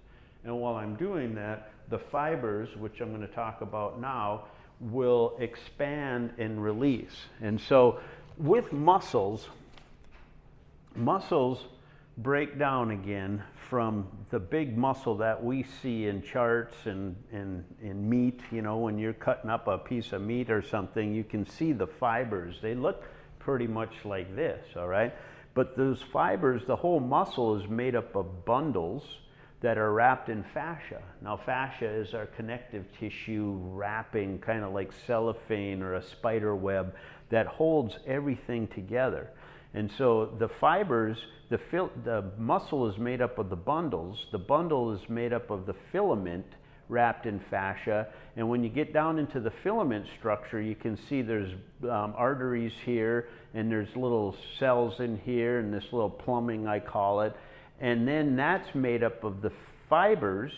And while I'm doing that, the fibers, which I'm going to talk about now, will expand and release. And so with muscles break down again from the big muscle that we see in charts and in meat. You know, when you're cutting up a piece of meat or something, you can see the fibers. They look pretty much like this, all right? But those fibers, the whole muscle is made up of bundles that are wrapped in fascia. Now, fascia is our connective tissue wrapping, kind of like cellophane or a spider web that holds everything together. And so the fibers, the muscle is made up of the bundles. The bundle is made up of the filament wrapped in fascia. And when you get down into the filament structure, you can see there's arteries here, and there's little cells in here, and this little plumbing, I call it. And then that's made up of the fibers,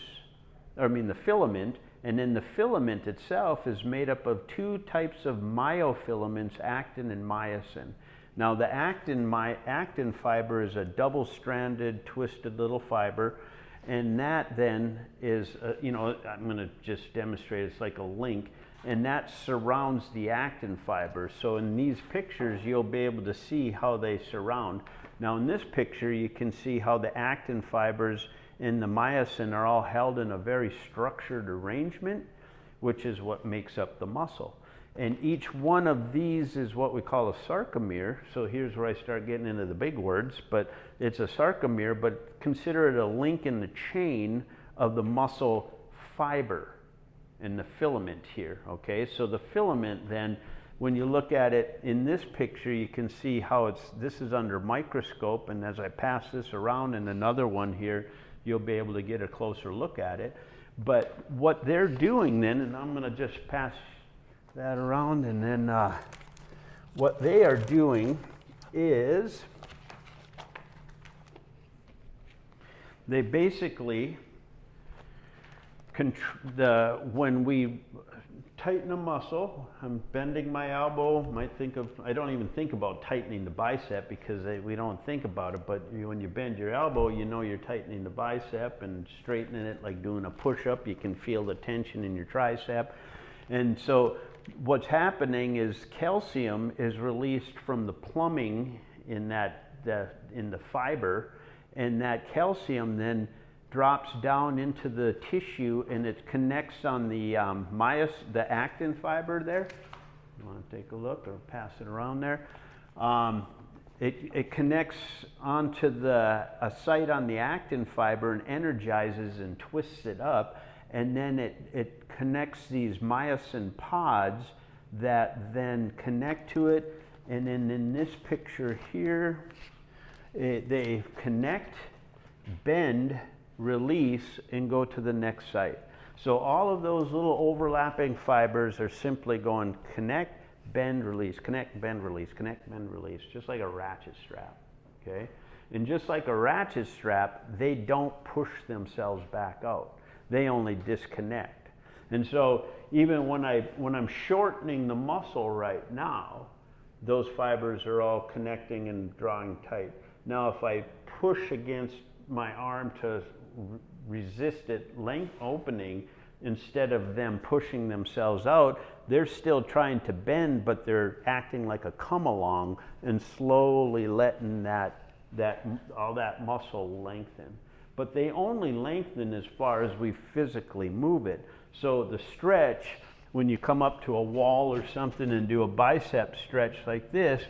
the filament, and then the filament itself is made up of two types of myofilaments, actin and myosin. Now the actin fiber is a double-stranded, twisted little fiber, and that then is, I'm going to just demonstrate, it's like a link, and that surrounds the actin fiber. So in these pictures, you'll be able to see how they surround. Now in this picture, you can see how the actin fibers and the myosin are all held in a very structured arrangement, which is what makes up the muscle. And each one of these is what we call a sarcomere. So here's where I start getting into the big words, but it's a sarcomere, but consider it a link in the chain of the muscle fiber and the filament here, okay? So the filament then, when you look at it in this picture, you can see how this is under microscope, and as I pass this around in another one here, you'll be able to get a closer look at it. But what they're doing then, and I'm going to just pass that around, and then what they are doing is they basically when we tighten a muscle, I'm bending my elbow, I don't even think about tightening the bicep because we don't think about it, but when you bend your elbow, you know you're tightening the bicep and straightening it like doing a push-up. You can feel the tension in your tricep. And so what's happening is calcium is released from the plumbing in the fiber, and that calcium then drops down into the tissue, and it connects on the actin fiber there. You want to take a look or pass it around there? It connects onto a site on the actin fiber and energizes and twists it up, and then it connects these myosin pods that then connect to it, and then in this picture here, they connect, bend, release, and go to the next site. So all of those little overlapping fibers are simply going connect, bend, release, connect, bend, release, connect, bend, release, just like a ratchet strap, okay? And just like a ratchet strap, they don't push themselves back out. They only disconnect. And so even when I'm shortening the muscle right now, those fibers are all connecting and drawing tight. Now if I push against my arm to resist it opening, instead of them pushing themselves out, they're still trying to bend, but they're acting like a come along and slowly letting all that muscle lengthen. But they only lengthen as far as we physically move it. So the stretch, when you come up to a wall or something and do a bicep stretch like this,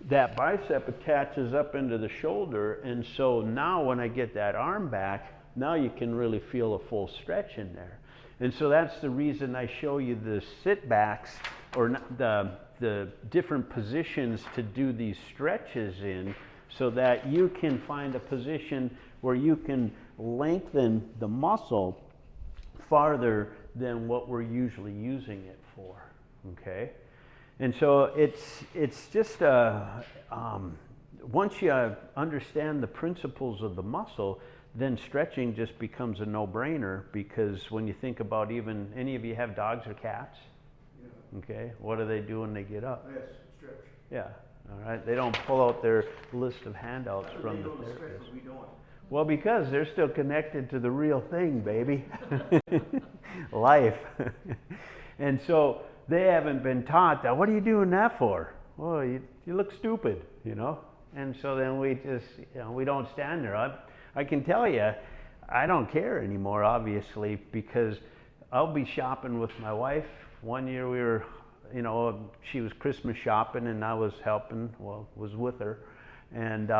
that bicep attaches up into the shoulder, and so now when I get that arm back, now you can really feel a full stretch in there. And so that's the reason I show you the sit backs, or the different positions to do these stretches in, so that you can find a position where you can lengthen the muscle farther than what we're usually using it for, okay? And so it's just once you understand the principles of the muscle, then stretching just becomes a no-brainer, because when you think about, even any of you have dogs or cats? Yeah. Okay, what do they do when they get up? Yes, stretch. Yeah, all right. They don't pull out their list of handouts from the Stretch, therapist. but we don't. Well, because they're still connected to the real thing, baby. Life. And so they haven't been taught that. What are you doing that for? Well, you look stupid, you know? And so then we just, we don't stand there. I can tell you, I don't care anymore, obviously, because I'll be shopping with my wife. One year we were, she was Christmas shopping and I was helping, was with her. And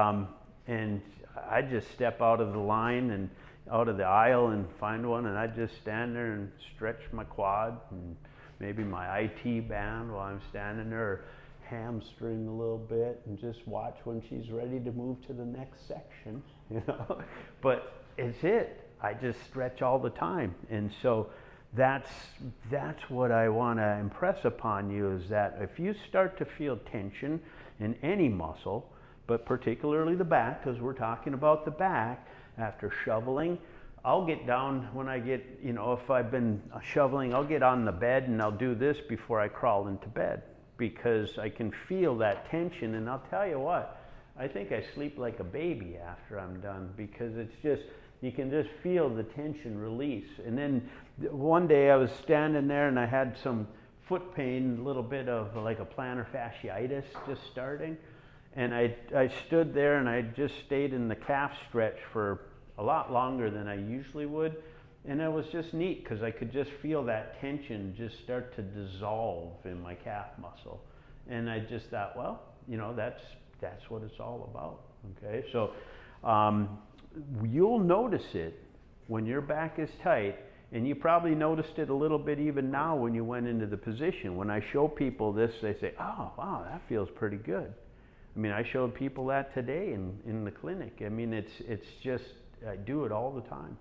I just step out of the line and out of the aisle and find one, and I just stand there and stretch my quad and maybe my IT band while I'm standing there, or hamstring a little bit, and just watch when she's ready to move to the next section, But it's it. I just stretch all the time. And so that's what I want to impress upon you, is that if you start to feel tension in any muscle, but particularly the back, because we're talking about the back, after shoveling, I'll get down when I get, if I've been shoveling, I'll get on the bed and I'll do this before I crawl into bed, because I can feel that tension. And I'll tell you what, I think I sleep like a baby after I'm done, because it's just, you can just feel the tension release. And then one day I was standing there and I had some foot pain, a little bit of like a plantar fasciitis just starting. And I stood there and I just stayed in the calf stretch for a lot longer than I usually would. And it was just neat, because I could just feel that tension just start to dissolve in my calf muscle. And I just thought, well, that's what it's all about, okay? So you'll notice it when your back is tight, and you probably noticed it a little bit even now when you went into the position. When I show people this, they say, oh, wow, that feels pretty good. I mean, I showed people that today in the clinic. I mean, it's just, I do it all the time.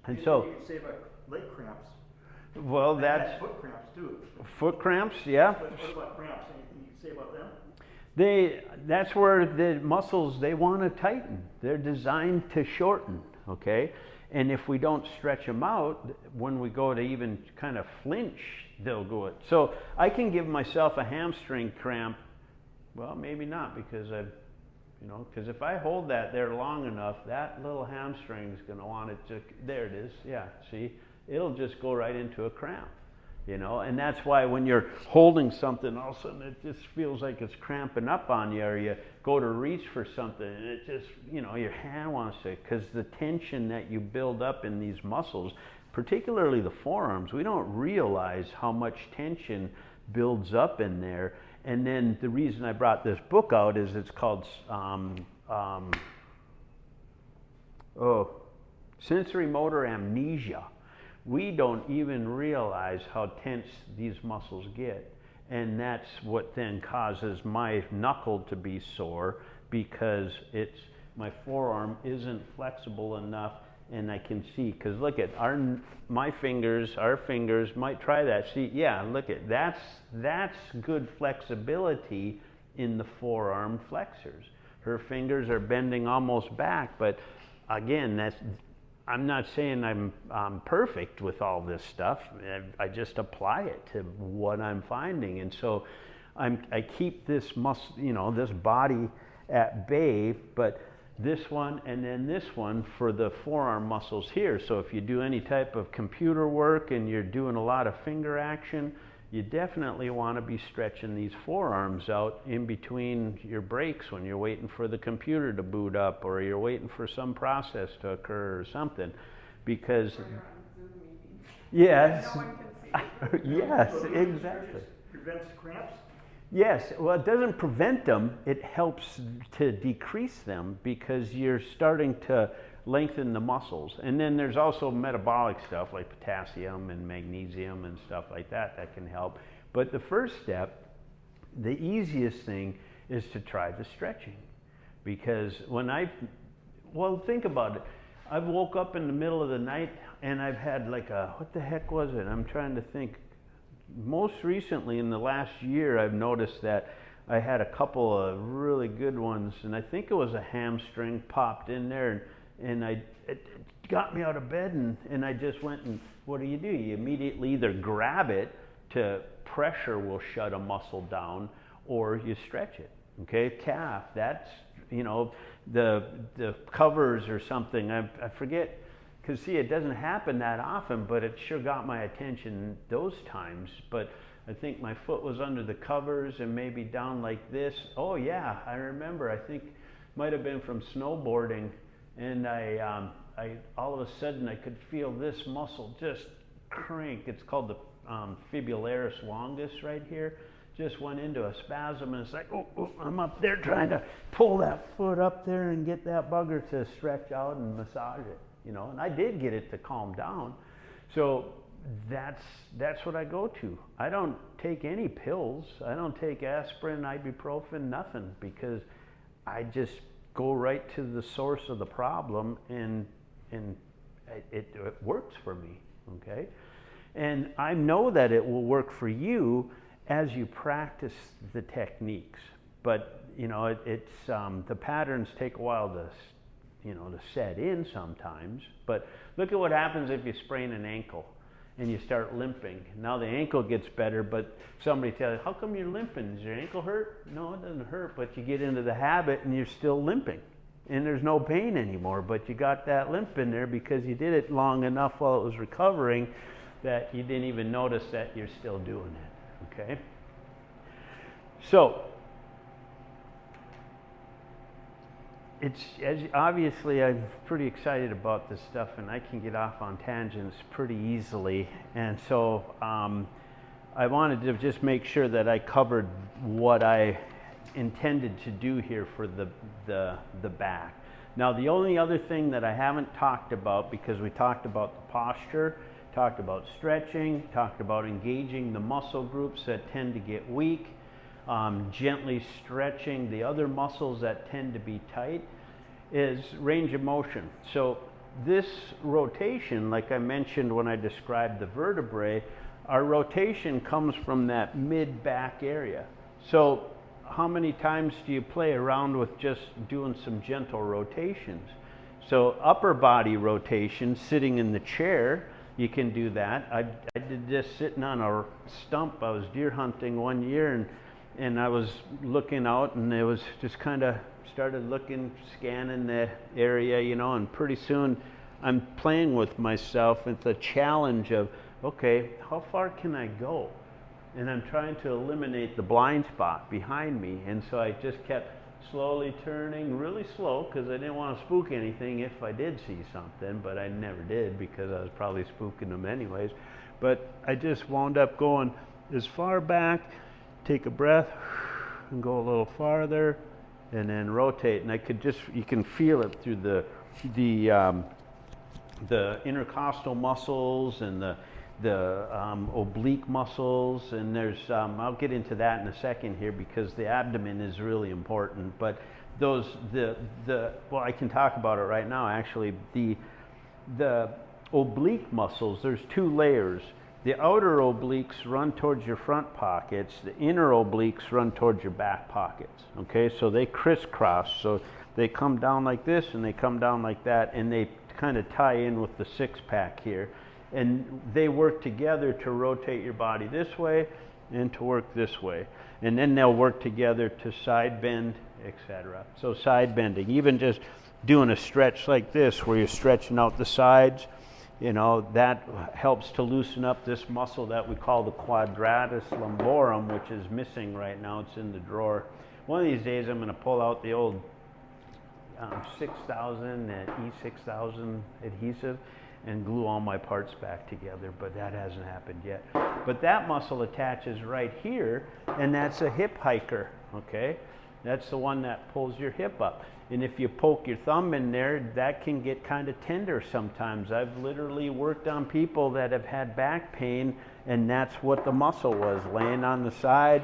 And so, you can say about leg cramps. well, that's foot cramps too. foot cramps, yeah. What about cramps? Anything you can say about them? That's where the muscles, they want to tighten. They're designed to shorten, okay? And if we don't stretch them out, when we go to even kind of flinch, they'll go it. So I can give myself a hamstring cramp. Well, maybe not, because because if I hold that there long enough, that little hamstring is going to want it to, there it is, yeah, see? It'll just go right into a cramp, and that's why when you're holding something, all of a sudden it just feels like it's cramping up on you, or you go to reach for something and it just, your hand wants to, because the tension that you build up in these muscles, particularly the forearms, we don't realize how much tension builds up in there. And then the reason I brought this book out is it's called Sensory Motor Amnesia. We don't even realize how tense these muscles get. And that's what then causes my knuckle to be sore, because my forearm isn't flexible enough. And I can see, because look at our fingers might try that. See, yeah, look at that's good flexibility in the forearm flexors. Her fingers are bending almost back, but again, I'm not saying I'm perfect with all this stuff. I just apply it to what I'm finding, and so I keep this muscle, this body at bay, but this one, and then this one for the forearm muscles here. So if you do any type of computer work and you're doing a lot of finger action, you definitely want to be stretching these forearms out in between your breaks when you're waiting for the computer to boot up or you're waiting for some process to occur or something. Because yes, No one can see. yes, So the exactly. prevents cramps? Yes, well, it doesn't prevent them, it helps to decrease them because you're starting to lengthen the muscles. And then there's also metabolic stuff like potassium and magnesium and stuff like that that can help. But the first step, the easiest thing, is to try the stretching. Because well, think about it. I've woke up in the middle of the night and I've had like what the heck was it? I'm trying to think. Most recently in the last year, I've noticed that I had a couple of really good ones, and I think it was a hamstring popped in there, and it got me out of bed, and I just went, and what do? You immediately either grab it to pressure will shut a muscle down, or you stretch it. Okay, calf, that's, the covers or something, I forget. Because see, it doesn't happen that often, but it sure got my attention those times. But I think my foot was under the covers and maybe down like this. Oh yeah, I remember. I think might have been from snowboarding, and I all of a sudden I could feel this muscle just crank. It's called the fibularis longus right here. Just went into a spasm, and it's like, oh, I'm up there trying to pull that foot up there and get that bugger to stretch out and massage it. And I did get it to calm down. So that's what I go to. I don't take any pills. I don't take aspirin, ibuprofen, nothing, because I just go right to the source of the problem, and it works for me, okay? And I know that it will work for you as you practice the techniques. But, it's the patterns take a while to set in sometimes. But look at what happens if you sprain an ankle and you start limping. Now the ankle gets better, but somebody tells you, how come you're limping? Does your ankle hurt? No, it doesn't hurt, but you get into the habit and you're still limping. And there's no pain anymore, but you got that limp in there because you did it long enough while it was recovering that you didn't even notice that you're still doing it, okay? So, obviously I'm pretty excited about this stuff, and I can get off on tangents pretty easily, and so I wanted to just make sure that I covered what I intended to do here for the back. Now the only other thing that I haven't talked about, because we talked about the posture, talked about stretching, talked about engaging the muscle groups that tend to get weak, gently stretching the other muscles that tend to be tight, is range of motion. So this rotation, like I mentioned when I described the vertebrae, our rotation comes from that mid-back area. So how many times do you play around with just doing some gentle rotations? So upper body rotation, sitting in the chair, you can do that. I did this sitting on a stump. I was deer hunting one year, and I was looking out, and it was just kind of started looking, scanning the area, and pretty soon I'm playing with myself. It's a challenge of, okay, how far can I go? And I'm trying to eliminate the blind spot behind me. And so I just kept slowly turning, really slow, because I didn't want to spook anything if I did see something, but I never did because I was probably spooking them anyways. But I just wound up going as far back, take a breath, and go a little farther, and then rotate. And you can feel it through the intercostal muscles and the oblique muscles, and there's I'll get into that in a second here because the abdomen is really important. But well, I can talk about it right now actually. The oblique muscles, there's two layers. The outer obliques run towards your front pockets. The inner obliques run towards your back pockets. Okay, so they crisscross. So they come down like this and they come down like that, and they kind of tie in with the six-pack here. And they work together to rotate your body this way and to work this way. And then they'll work together to side bend, etc. So side bending, even just doing a stretch like this where you're stretching out the sides, you know, that helps to loosen up this muscle that we call the quadratus lumborum, which is missing right now. It's in the drawer. One of these days I'm going to pull out the old 6000 E6000 adhesive and glue all my parts back together, but that hasn't happened yet. But that muscle attaches right here, and that's a hip hiker, okay? That's the one that pulls your hip up. And if you poke your thumb in there, that can get kind of tender sometimes. I've literally worked on people that have had back pain, and that's what the muscle was, laying on the side,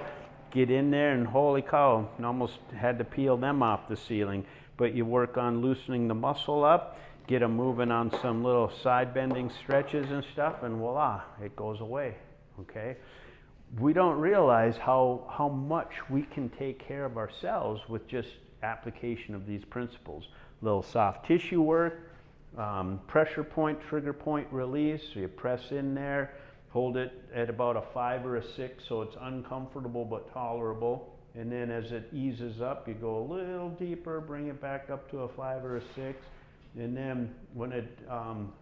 get in there, and holy cow, almost had to peel them off the ceiling. But you work on loosening the muscle up, get them moving on some little side bending stretches and stuff, and voila, it goes away, okay? We don't realize how much we can take care of ourselves with just application of these principles. Little soft tissue work, pressure point, trigger point release. So you press in there, hold it at about a 5 or a 6 so it's uncomfortable but tolerable. And then as it eases up, you go a little deeper, bring it back up to a 5 or a 6. And then when it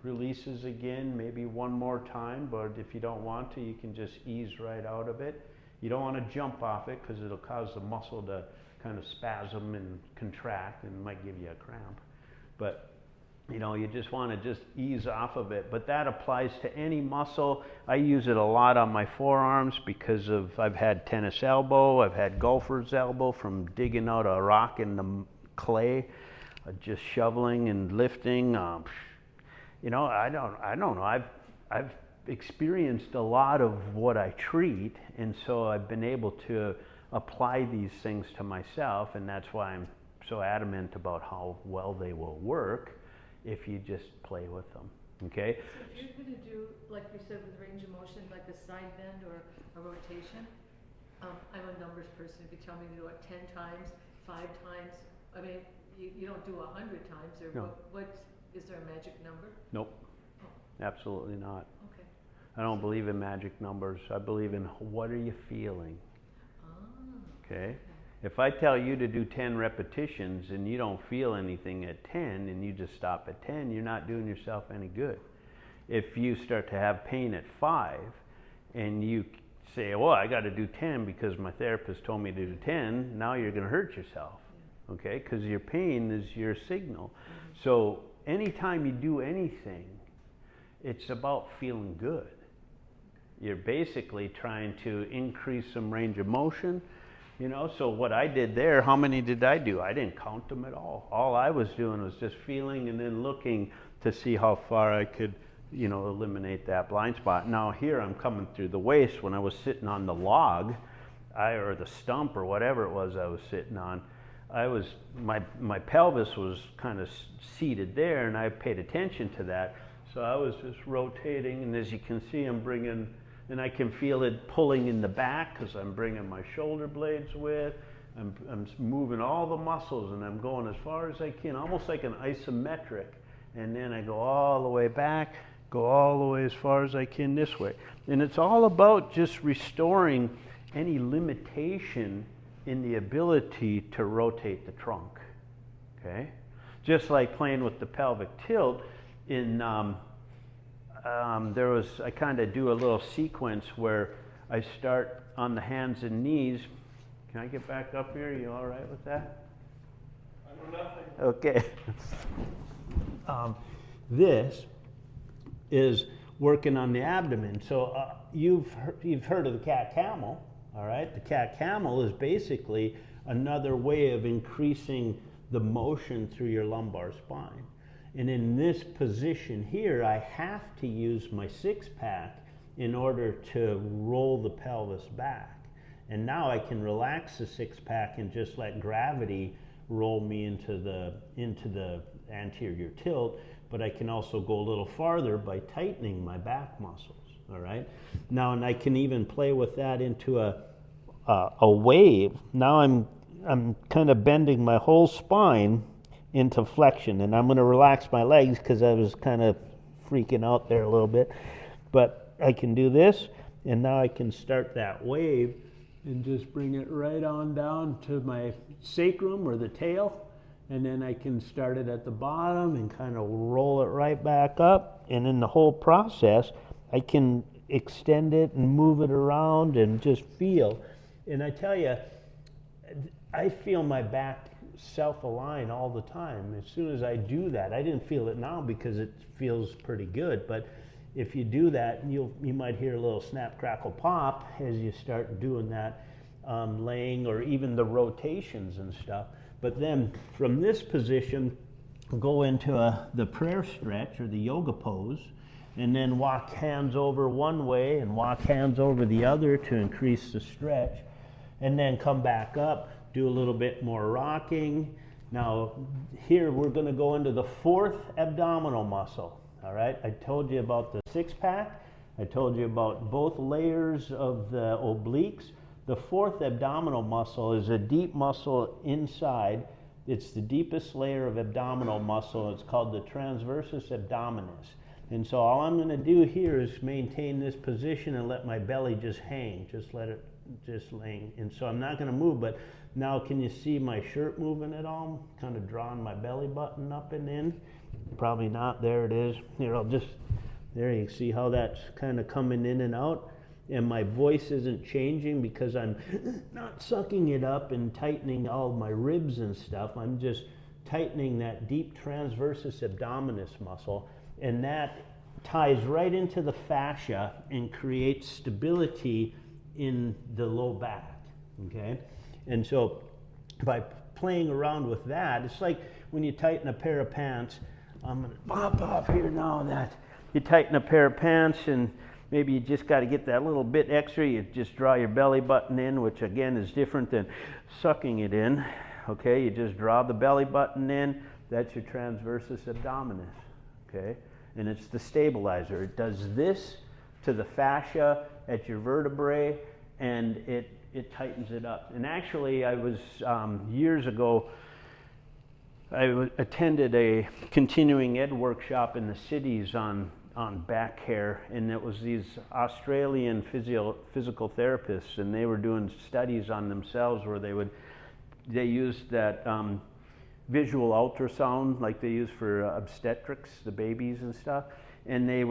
releases again, maybe one more time, but if you don't want to, you can just ease right out of it. You don't want to jump off it because it'll cause the muscle to kind of spasm and contract and might give you a cramp. But you know, you just want to just ease off of it. But that applies to any muscle. I use it a lot on my forearms because I've had tennis elbow, I've had golfer's elbow from digging out a rock in the clay. Just shoveling and lifting, you know, I don't know. I've experienced a lot of what I treat, and so I've been able to apply these things to myself, and that's why I'm so adamant about how well they will work if you just play with them. Okay. So if you're going to do, like you said, with range of motion, like a side bend or a rotation, I'm a numbers person. If you tell me to do it 10 times, 5 times, I mean. You don't do 100 times, or No. what is there a magic number? Nope, Oh, absolutely not. okay. I don't believe in magic numbers. I believe in what are you feeling, okay? If I tell you to do 10 repetitions and you don't feel anything at 10 and you just stop at 10, you're not doing yourself any good. If you start to have pain at 5 and you say, well, I got to do 10 because my therapist told me to do 10, now you're going to hurt yourself. Okay, because your pain is your signal. So anytime you do anything, it's about feeling good. You're basically trying to increase some range of motion, you know. So what I did there, how many did I do? I didn't count them at all. All I was doing was just feeling and then looking to see how far I could, you know, eliminate that blind spot. Now here I'm coming through the waist. When I was sitting on the log, or the stump or whatever it was I was sitting on, my pelvis was kind of seated there, and I paid attention to that. So I was just rotating, and as you can see, I'm bringing, and I can feel it pulling in the back because I'm bringing my shoulder blades with. I'm moving all the muscles, and I'm going as far as I can, almost like an isometric. And then I go all the way back, go all the way as far as I can this way. And it's all about just restoring any limitation in the ability to rotate the trunk, okay? Just like playing with the pelvic tilt, I kind of do a little sequence where I start on the hands and knees. Can I get back up here? Are you all right with that? I know nothing. Okay. This is working on the abdomen. So you've heard of the cat-camel. All right, the cat-camel is basically another way of increasing the motion through your lumbar spine. And in this position here, I have to use my 6-pack in order to roll the pelvis back. And now I can relax the 6-pack and just let gravity roll me into the anterior tilt, but I can also go a little farther by tightening my back muscles. All right. Now, and I can even play with that into a wave. Now I'm kind of bending my whole spine into flexion, and I'm going to relax my legs because I was kind of freaking out there a little bit. But I can do this, and now I can start that wave and just bring it right on down to my sacrum or the tail, and then I can start it at the bottom and kind of roll it right back up. And in the whole process, I can extend it and move it around and just feel. And I tell you, I feel my back self-align all the time. As soon as I do that, I didn't feel it now because it feels pretty good, but if you do that, you might hear a little snap, crackle, pop as you start doing that laying or even the rotations and stuff. But then from this position, go into the prayer stretch or the yoga pose, and then walk hands over one way and walk hands over the other to increase the stretch, and then come back up, do a little bit more rocking. Now here we're going to go into the fourth abdominal muscle. All right, I told you about the six-pack. I told you about both layers of the obliques. The fourth abdominal muscle is a deep muscle inside. It's the deepest layer of abdominal muscle. It's called the transversus abdominis. And so all I'm going to do here is maintain this position and let my belly just hang. Just let it just hang. And so I'm not going to move, but now can you see my shirt moving at all? Kind of drawing my belly button up and in. Probably not. There it is. Here, there you see how that's kind of coming in and out. And my voice isn't changing because I'm not sucking it up and tightening all my ribs and stuff. I'm just tightening that deep transversus abdominis muscle, and that ties right into the fascia and creates stability in the low back, okay? And so by playing around with that, it's like when you tighten a pair of pants. I'm going to pop off here now that you tighten a pair of pants, and maybe you just got to get that little bit extra. You just draw your belly button in, which again is different than sucking it in. Okay, you just draw the belly button in. That's your transversus abdominis. Okay, and it's the stabilizer. It does this to the fascia at your vertebrae, and it tightens it up. And actually, I was years ago, I attended a continuing ed workshop in the cities on back care, and it was these Australian physical therapists, and they were doing studies on themselves where they used that visual ultrasound like they use for obstetrics, the babies and stuff, and they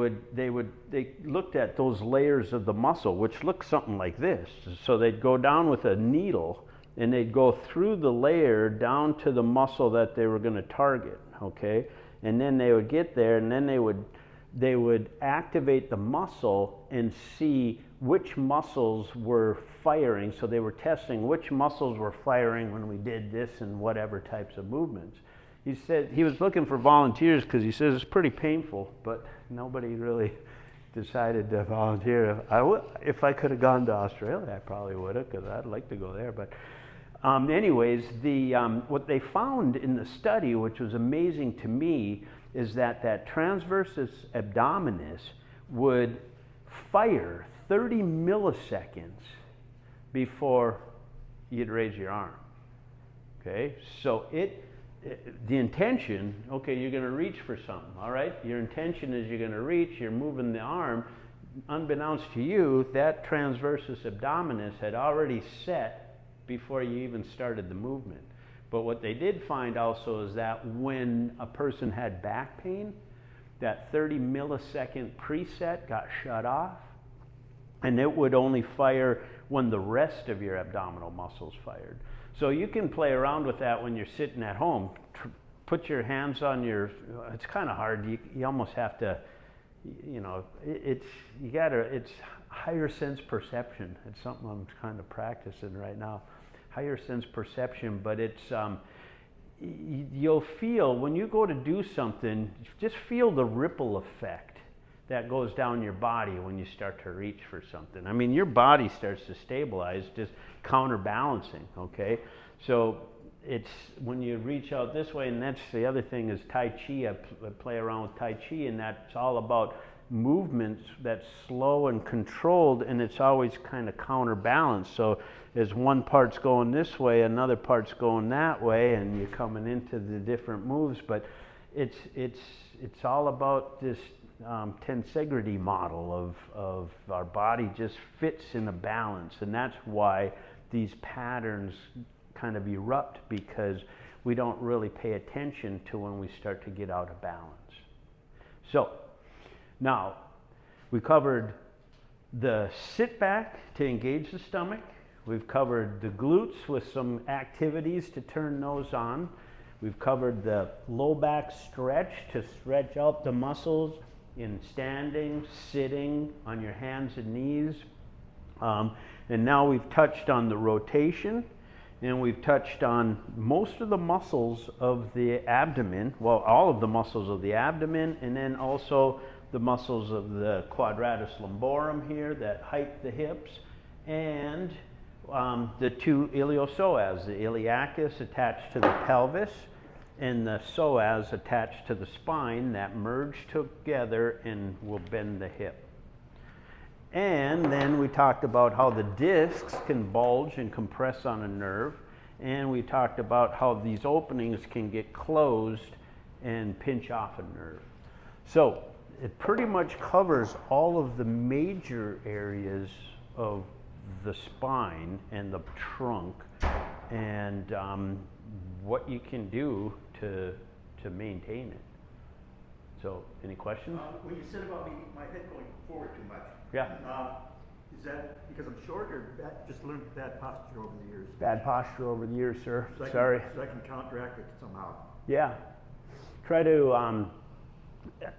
looked at those layers of the muscle, which look something like this. So they'd go down with a needle and they'd go through the layer down to the muscle that they were going to target, okay? And then they would get there, and then they would activate the muscle and see which muscles were firing. So they were testing which muscles were firing when we did this and whatever types of movements. He said he was looking for volunteers because he says it's pretty painful, but nobody really decided to volunteer. If I could have gone to Australia, I probably would have, because I'd like to go there. But anyways, what they found in the study, which was amazing to me, is that transversus abdominis would fire 30 milliseconds before you'd raise your arm. Okay, so the intention, okay, you're going to reach for something, all right? Your intention is you're going to reach, you're moving the arm. Unbeknownst to you, that transversus abdominis had already set before you even started the movement. But what they did find also is that when a person had back pain, that 30 millisecond preset got shut off, and it would only fire when the rest of your abdominal muscles fired. So you can play around with that when you're sitting at home. Put your hands on your, it's kind of hard. You almost have to, it's higher sense perception. It's something I'm kind of practicing right now. Higher sense perception, but it's, you'll feel, when you go to do something, just feel the ripple effect that goes down your body when you start to reach for something. I mean, your body starts to stabilize, just counterbalancing, okay? So it's when you reach out this way, and that's the other thing is Tai Chi. I play around with Tai Chi, and that's all about movements that's slow and controlled, and it's always kind of counterbalanced. So as one part's going this way, another part's going that way, and you're coming into the different moves. But it's all about this tensegrity model of our body just fits in a balance, and that's why these patterns kind of erupt because we don't really pay attention to when we start to get out of balance. So now we covered the sit back to engage the stomach. We've covered the glutes with some activities to turn those on. We've covered the low back stretch to stretch out the muscles in standing, sitting, on your hands and knees. And now we've touched on the rotation, and we've touched on most of the muscles of the abdomen, well, all of the muscles of the abdomen, and then also the muscles of the quadratus lumborum here that hike the hips, and the two iliopsoas, the iliacus attached to the pelvis and the psoas attached to the spine that merge together and will bend the hip. And then we talked about how the discs can bulge and compress on a nerve, and we talked about how these openings can get closed and pinch off a nerve. So it pretty much covers all of the major areas of the spine and the trunk, and what you can do to maintain it. So, any questions? When you said about my head going forward too much, Yeah. Is that because I'm short, or just learned bad posture over the years? Bad posture over the years, sir. So Sorry. So I can counteract it somehow. Yeah. Try to.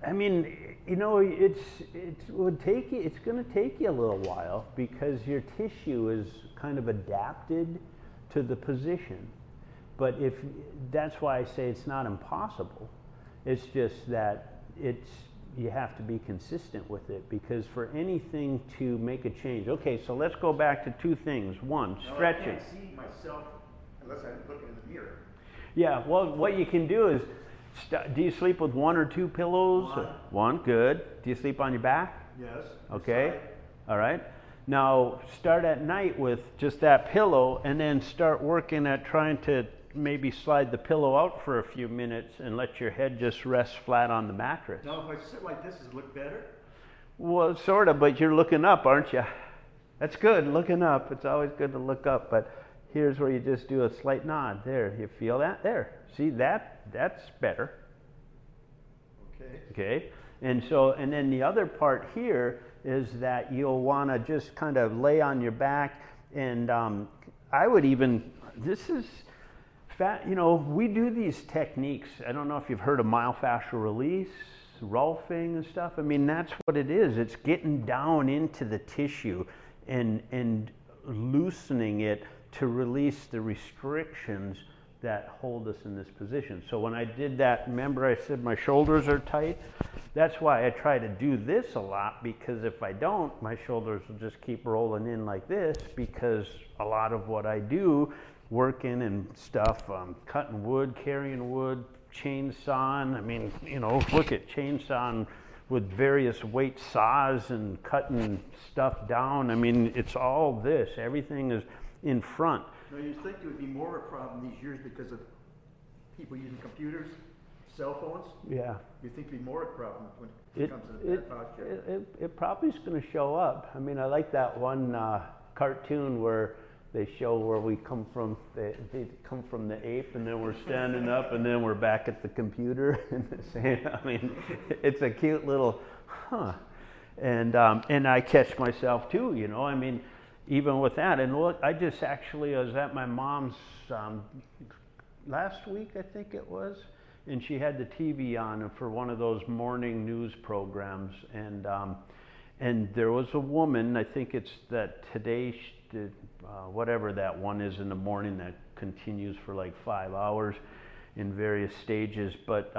I mean, you know, it would take you. It's going to take you a little while because your tissue is kind of adapted to the position. But that's why I say it's not impossible. It's just that you have to be consistent with it, because for anything to make a change. Okay, so let's go back to two things. One, stretching. I can't see myself unless I'm looking in the mirror. Yeah, well, what you can do is, do you sleep with one or two pillows? One, good. Do you sleep on your back? Yes. Okay, Side. all right. Now, start at night with just that pillow, and then start working at trying to maybe slide the pillow out for a few minutes and let your head just rest flat on the mattress. Now, if I sit like this, does it look better? Well, sort of, but you're looking up, aren't you? That's good, looking up. It's always good to look up, but here's where you just do a slight nod. There, you feel that? There. See that? That's better. Okay. Okay? And then the other part here is that you'll want to just kind of lay on your back, and I would even, this is fat, you know, we do these techniques. I don't know if you've heard of myofascial release, Rolfing and stuff. I mean, that's what it is. It's getting down into the tissue and loosening it to release the restrictions that hold us in this position. So when I did that, remember I said my shoulders are tight? That's why I try to do this a lot, because if I don't, my shoulders will just keep rolling in like this, because a lot of what I do, working and stuff, cutting wood, carrying wood, chainsawing. I mean, you know, look at chainsawing with various weight saws and cutting stuff down. I mean, it's all this. Everything is in front. Now, you think there would be more of a problem these years because of people using computers, cell phones? Yeah. You think there'd be more of a problem when it comes to that posture? It probably is going to show up. I mean, I like that one cartoon where they show where we come from. They come from the ape, and then we're standing up, and then we're back at the computer. And the same. I mean, it's a cute little, and I catch myself too. You know, I mean, even with that. And look, I was at my mom's last week, I think it was, and she had the TV on for one of those morning news programs, and there was a woman. I think it's that Today. Whatever that one is in the morning that continues for like 5 hours in various stages, but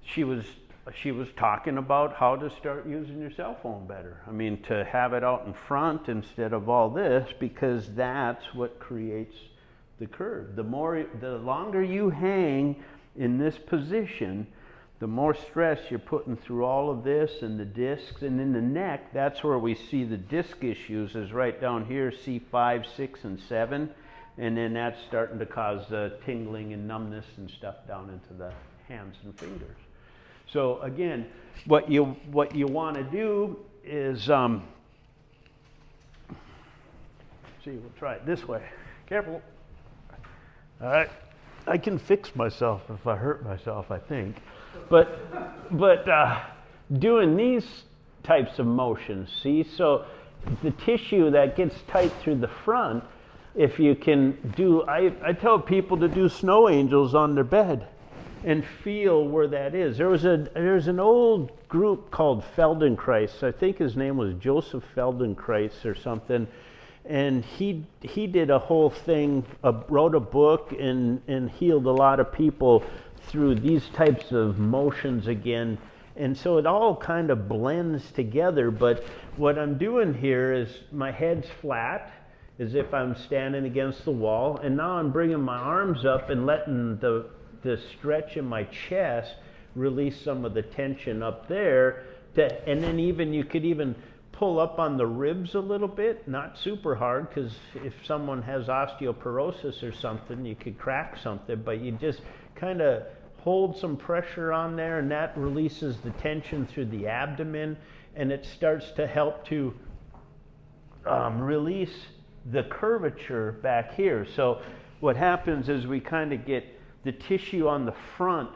she was talking about how to start using your cell phone better. I mean, to have it out in front instead of all this, because that's what creates the curve. The longer you hang in this position, the more stress you're putting through all of this and the discs, and in the neck, that's where we see the disc issues, is right down here, C5, 6, and 7, and then that's starting to cause the tingling and numbness and stuff down into the hands and fingers. So again, what you want to do is, see, we'll try it this way. Careful. I can fix myself if I hurt myself, I think. But doing these types of motions, see, so the tissue that gets tight through the front, if you can do, I tell people to do snow angels on their bed and feel where that is. There's an old group called Feldenkrais. I think his name was Joseph Feldenkrais or something. And he did a whole thing, wrote a book and healed a lot of people through these types of motions again. And so it all kind of blends together. But what I'm doing here is my head's flat, as if I'm standing against the wall. And now I'm bringing my arms up and letting the stretch in my chest release some of the tension up there. And then you could even pull up on the ribs a little bit, not super hard, because if someone has osteoporosis or something, you could crack something, but you just kind of hold some pressure on there, and that releases the tension through the abdomen, and it starts to help to release the curvature back here. So what happens is we kind of get the tissue on the front,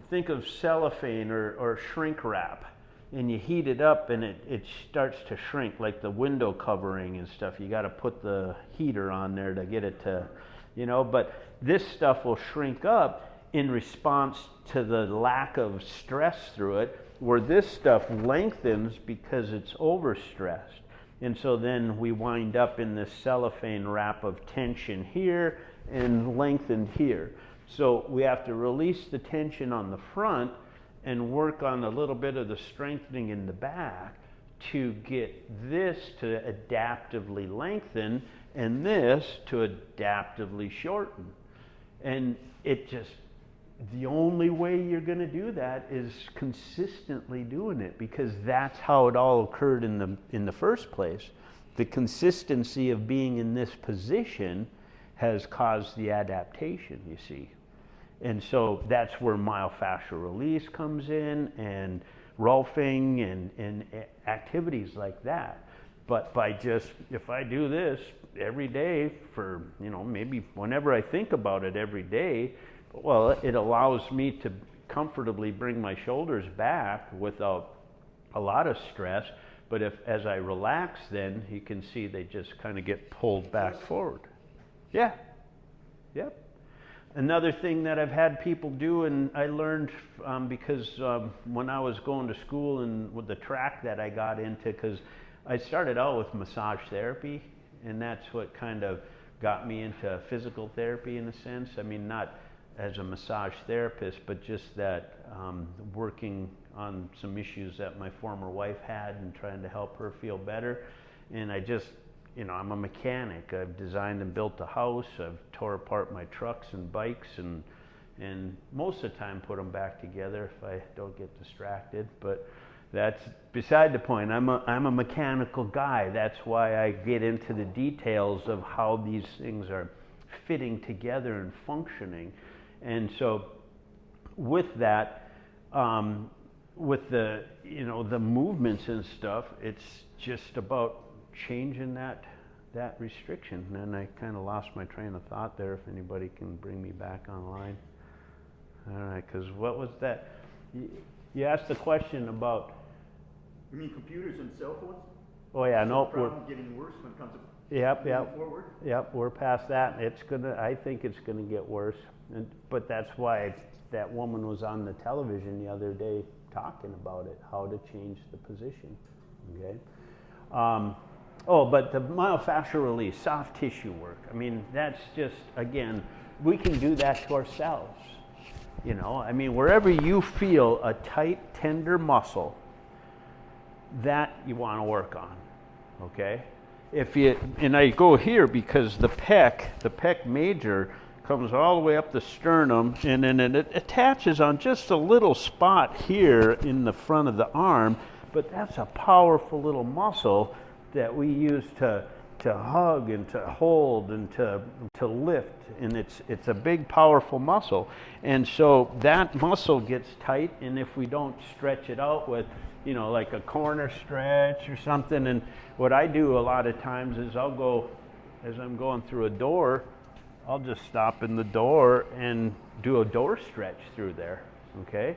think of cellophane or shrink wrap, and you heat it up and it starts to shrink, like the window covering and stuff. You got to put the heater on there to get it to, but this stuff will shrink up in response to the lack of stress through it, where this stuff lengthens because it's overstressed. And so then we wind up in this cellophane wrap of tension here and lengthened here. So we have to release the tension on the front and work on a little bit of the strengthening in the back to get this to adaptively lengthen and this to adaptively shorten. And the only way you're going to do that is consistently doing it, because that's how it all occurred in the first place. The consistency of being in this position has caused the adaptation, you see. And so that's where myofascial release comes in, and rolfing and activities like that. But if I do this every day for, maybe whenever I think about it every day, well, it allows me to comfortably bring my shoulders back without a lot of stress. But as I relax, then you can see they just kind of get pulled back forward. Yeah. Yep. Another thing that I've had people do, and I learned because when I was going to school and with the track that I got into, because I started out with massage therapy, and that's what kind of got me into physical therapy in a sense. I mean, not as a massage therapist, but just that working on some issues that my former wife had and trying to help her feel better. And I just, I'm a mechanic. I've designed and built a house. I've tore apart my trucks and bikes and most of the time put them back together if I don't get distracted. But that's beside the point. I'm a mechanical guy. That's why I get into the details of how these things are fitting together and functioning. And so with that, with the, the movements and stuff, it's just about changing that restriction. And I kind of lost my train of thought there, if anybody can bring me back online. All right, because what was that? You asked the question about... You mean computers and cell phones? Oh yeah, no, we're getting worse when it comes to forward? Yep, we're past that. I think it's gonna get worse. But that's why that woman was on the television the other day talking about it, how to change the position. Okay. But the myofascial release, soft tissue work. I mean, that's just, again, we can do that to ourselves. Wherever you feel a tight, tender muscle, that you want to work on. Okay. And I go here because the pec major comes all the way up the sternum, and then it attaches on just a little spot here in the front of the arm, but that's a powerful little muscle that we use to hug and to hold and to lift, and it's a big, powerful muscle. And so that muscle gets tight, and if we don't stretch it out with, like a corner stretch or something, and what I do a lot of times is I'll go, as I'm going through a door, I'll just stop in the door and do a door stretch through there, okay?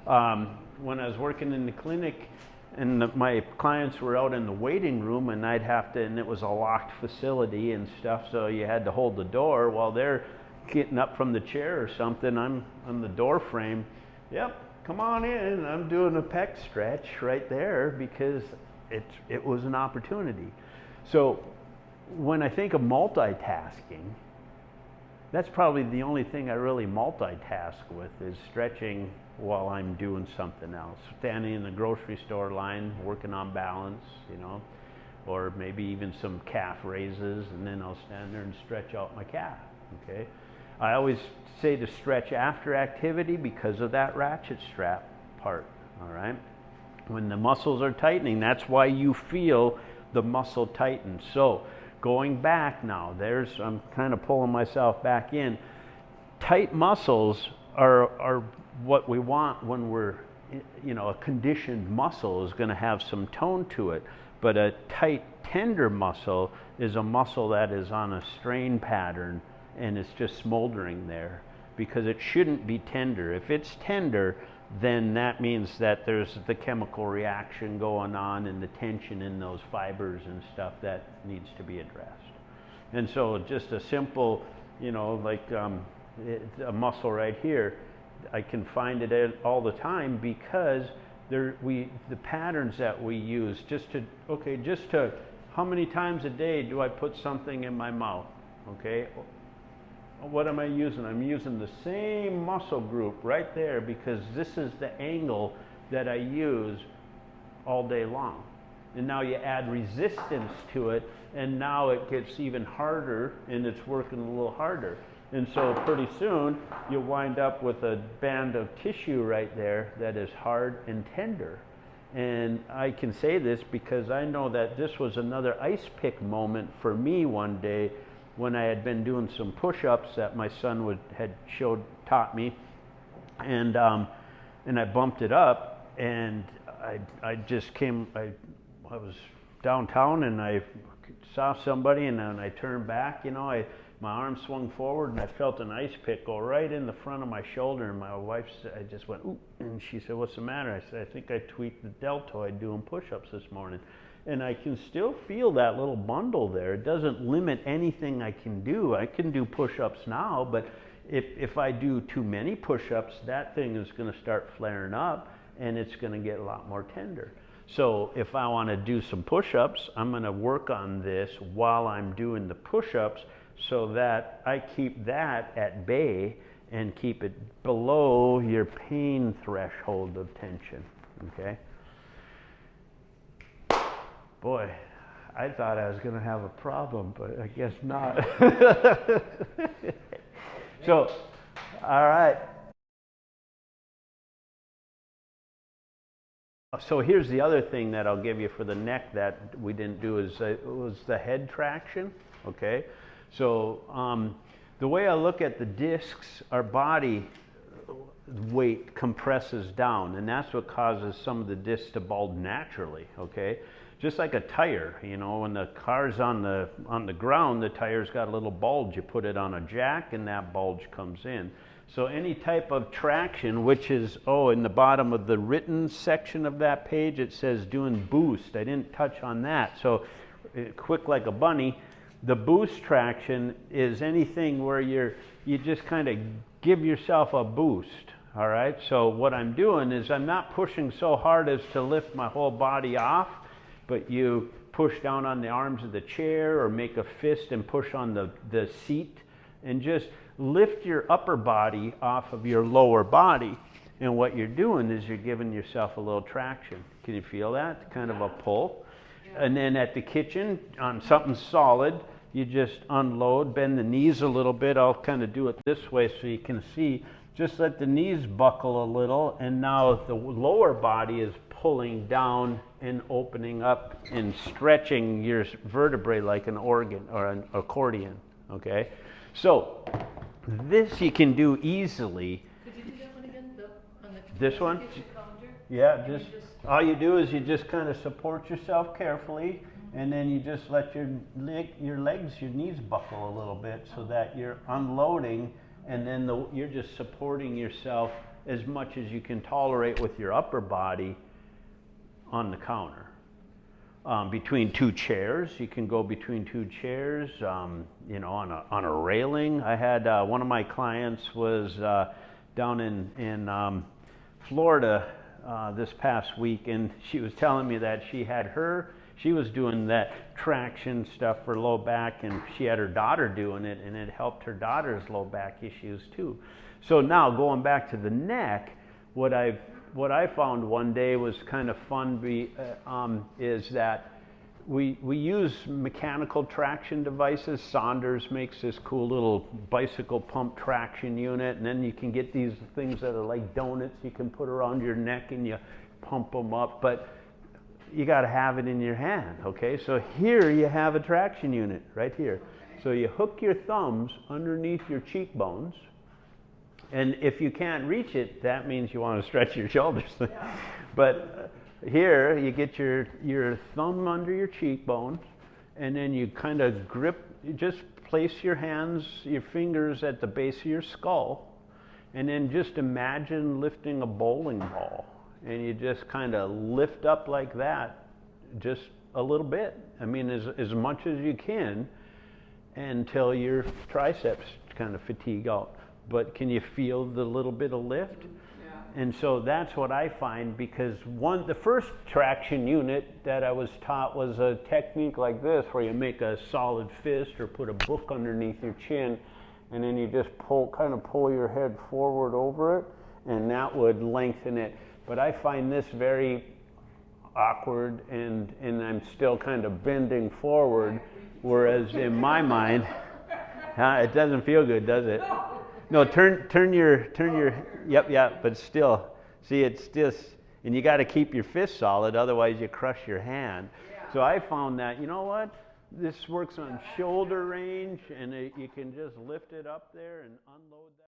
When I was working in the clinic and my clients were out in the waiting room and I'd have to, and it was a locked facility and stuff, so you had to hold the door while they're getting up from the chair or something. I'm on the door frame. Yep, come on in. I'm doing a pec stretch right there because it was an opportunity. So when I think of multitasking, that's probably the only thing I really multitask with is stretching while I'm doing something else. Standing in the grocery store line, working on balance, you know, or maybe even some calf raises, and then I'll stand there and stretch out my calf, okay? I always say to stretch after activity because of that ratchet strap part, all right? When the muscles are tightening, that's why you feel the muscle tighten. So going back now, I'm kind of pulling myself back in. Tight muscles are what we want when we're, you know, a conditioned muscle is going to have some tone to it. But a tight, tender muscle is a muscle that is on a strain pattern and it's just smoldering there because it shouldn't be tender. If it's tender, then that means that there's the chemical reaction going on and the tension in those fibers and stuff that needs to be addressed. And so just a simple, you know, like a muscle right here, I can find it all the time because the patterns that we use just to how many times a day do I put something in my mouth, okay? What am I using? I'm using the same muscle group right there because this is the angle that I use all day long. And now you add resistance to it and now it gets even harder and it's working a little harder. And so pretty soon you wind up with a band of tissue right there that is hard and tender. And I can say this because I know that this was another ice pick moment for me one day when I had been doing some push-ups that my son had taught me, and I bumped it up, and I just came. I was downtown, and I saw somebody, and then I turned back. You know, my arm swung forward, and I felt an ice pick go right in the front of my shoulder. And my wife said, I just went, ooh, and she said, "What's the matter?" I said, "I think I tweaked the deltoid doing push-ups this morning." And I can still feel that little bundle there. It doesn't limit anything I can do. I can do push-ups now, but if I do too many push-ups, that thing is going to start flaring up and it's going to get a lot more tender. So if I want to do some push-ups, I'm going to work on this while I'm doing the push-ups so that I keep that at bay and keep it below your pain threshold of tension, okay? Boy, I thought I was going to have a problem, but I guess not. So, all right. So here's the other thing that I'll give you for the neck that we didn't do is it was the head traction, okay? So the way I look at the discs, our body weight compresses down, and that's what causes some of the discs to bulge naturally, okay? Just like a tire, you know, when the car's on the ground, the tire's got a little bulge. You put it on a jack and that bulge comes in. So any type of traction, which is, in the bottom of the written section of that page, it says doing boost. I didn't touch on that. So quick like a bunny, the boost traction is anything where you just kind of give yourself a boost. All right, so what I'm doing is I'm not pushing so hard as to lift my whole body off, but you push down on the arms of the chair or make a fist and push on the seat and just lift your upper body off of your lower body. And what you're doing is you're giving yourself a little traction. Can you feel that? Kind of a pull. Yeah. And then at the kitchen, on something solid, you just unload, bend the knees a little bit. I'll kind of do it this way so you can see. Just let the knees buckle a little, and now the lower body is pulling down and opening up and stretching your vertebrae like an organ or an accordion, okay? So this you can do easily. Could you do that one again? This one? Yeah, all you do is you just kind of support yourself carefully and then you just let your legs, your knees buckle a little bit so that you're unloading, and then you're just supporting yourself as much as you can tolerate with your upper body on the counter. Between two chairs, you can go between two chairs, you know, on a railing. I had one of my clients was down in Florida this past week, and she was telling me that she was doing that traction stuff for low back, and she had her daughter doing it, and it helped her daughter's low back issues too. So now going back to the neck, what I found one day was kind of fun is that we use mechanical traction devices. Saunders makes this cool little bicycle pump traction unit, and then you can get these things that are like donuts you can put around your neck and you pump them up, but you got to have it in your hand, okay? So here you have a traction unit right here. So you hook your thumbs underneath your cheekbones, and if you can't reach it, that means you want to stretch your shoulders. But here you get your thumb under your cheekbones, and then you kind of you just place your hands, your fingers at the base of your skull, and then just imagine lifting a bowling ball, and you just kind of lift up like that, just a little bit. I mean, as much as you can, until your triceps kind of fatigue out. But can you feel the little bit of lift? Yeah. And so that's what I find, because the first traction unit that I was taught was a technique like this, where you make a solid fist or put a book underneath your chin, and then you just kind of pull your head forward over it, and that would lengthen it. But I find this very awkward, and I'm still kind of bending forward, whereas in my mind, it doesn't feel good, does it? No, turn your, yep, but still, see, it's just, and you got to keep your fist solid, otherwise you crush your hand. Yeah. So I found that, you know what, this works on shoulder range, and you can just lift it up there and unload that.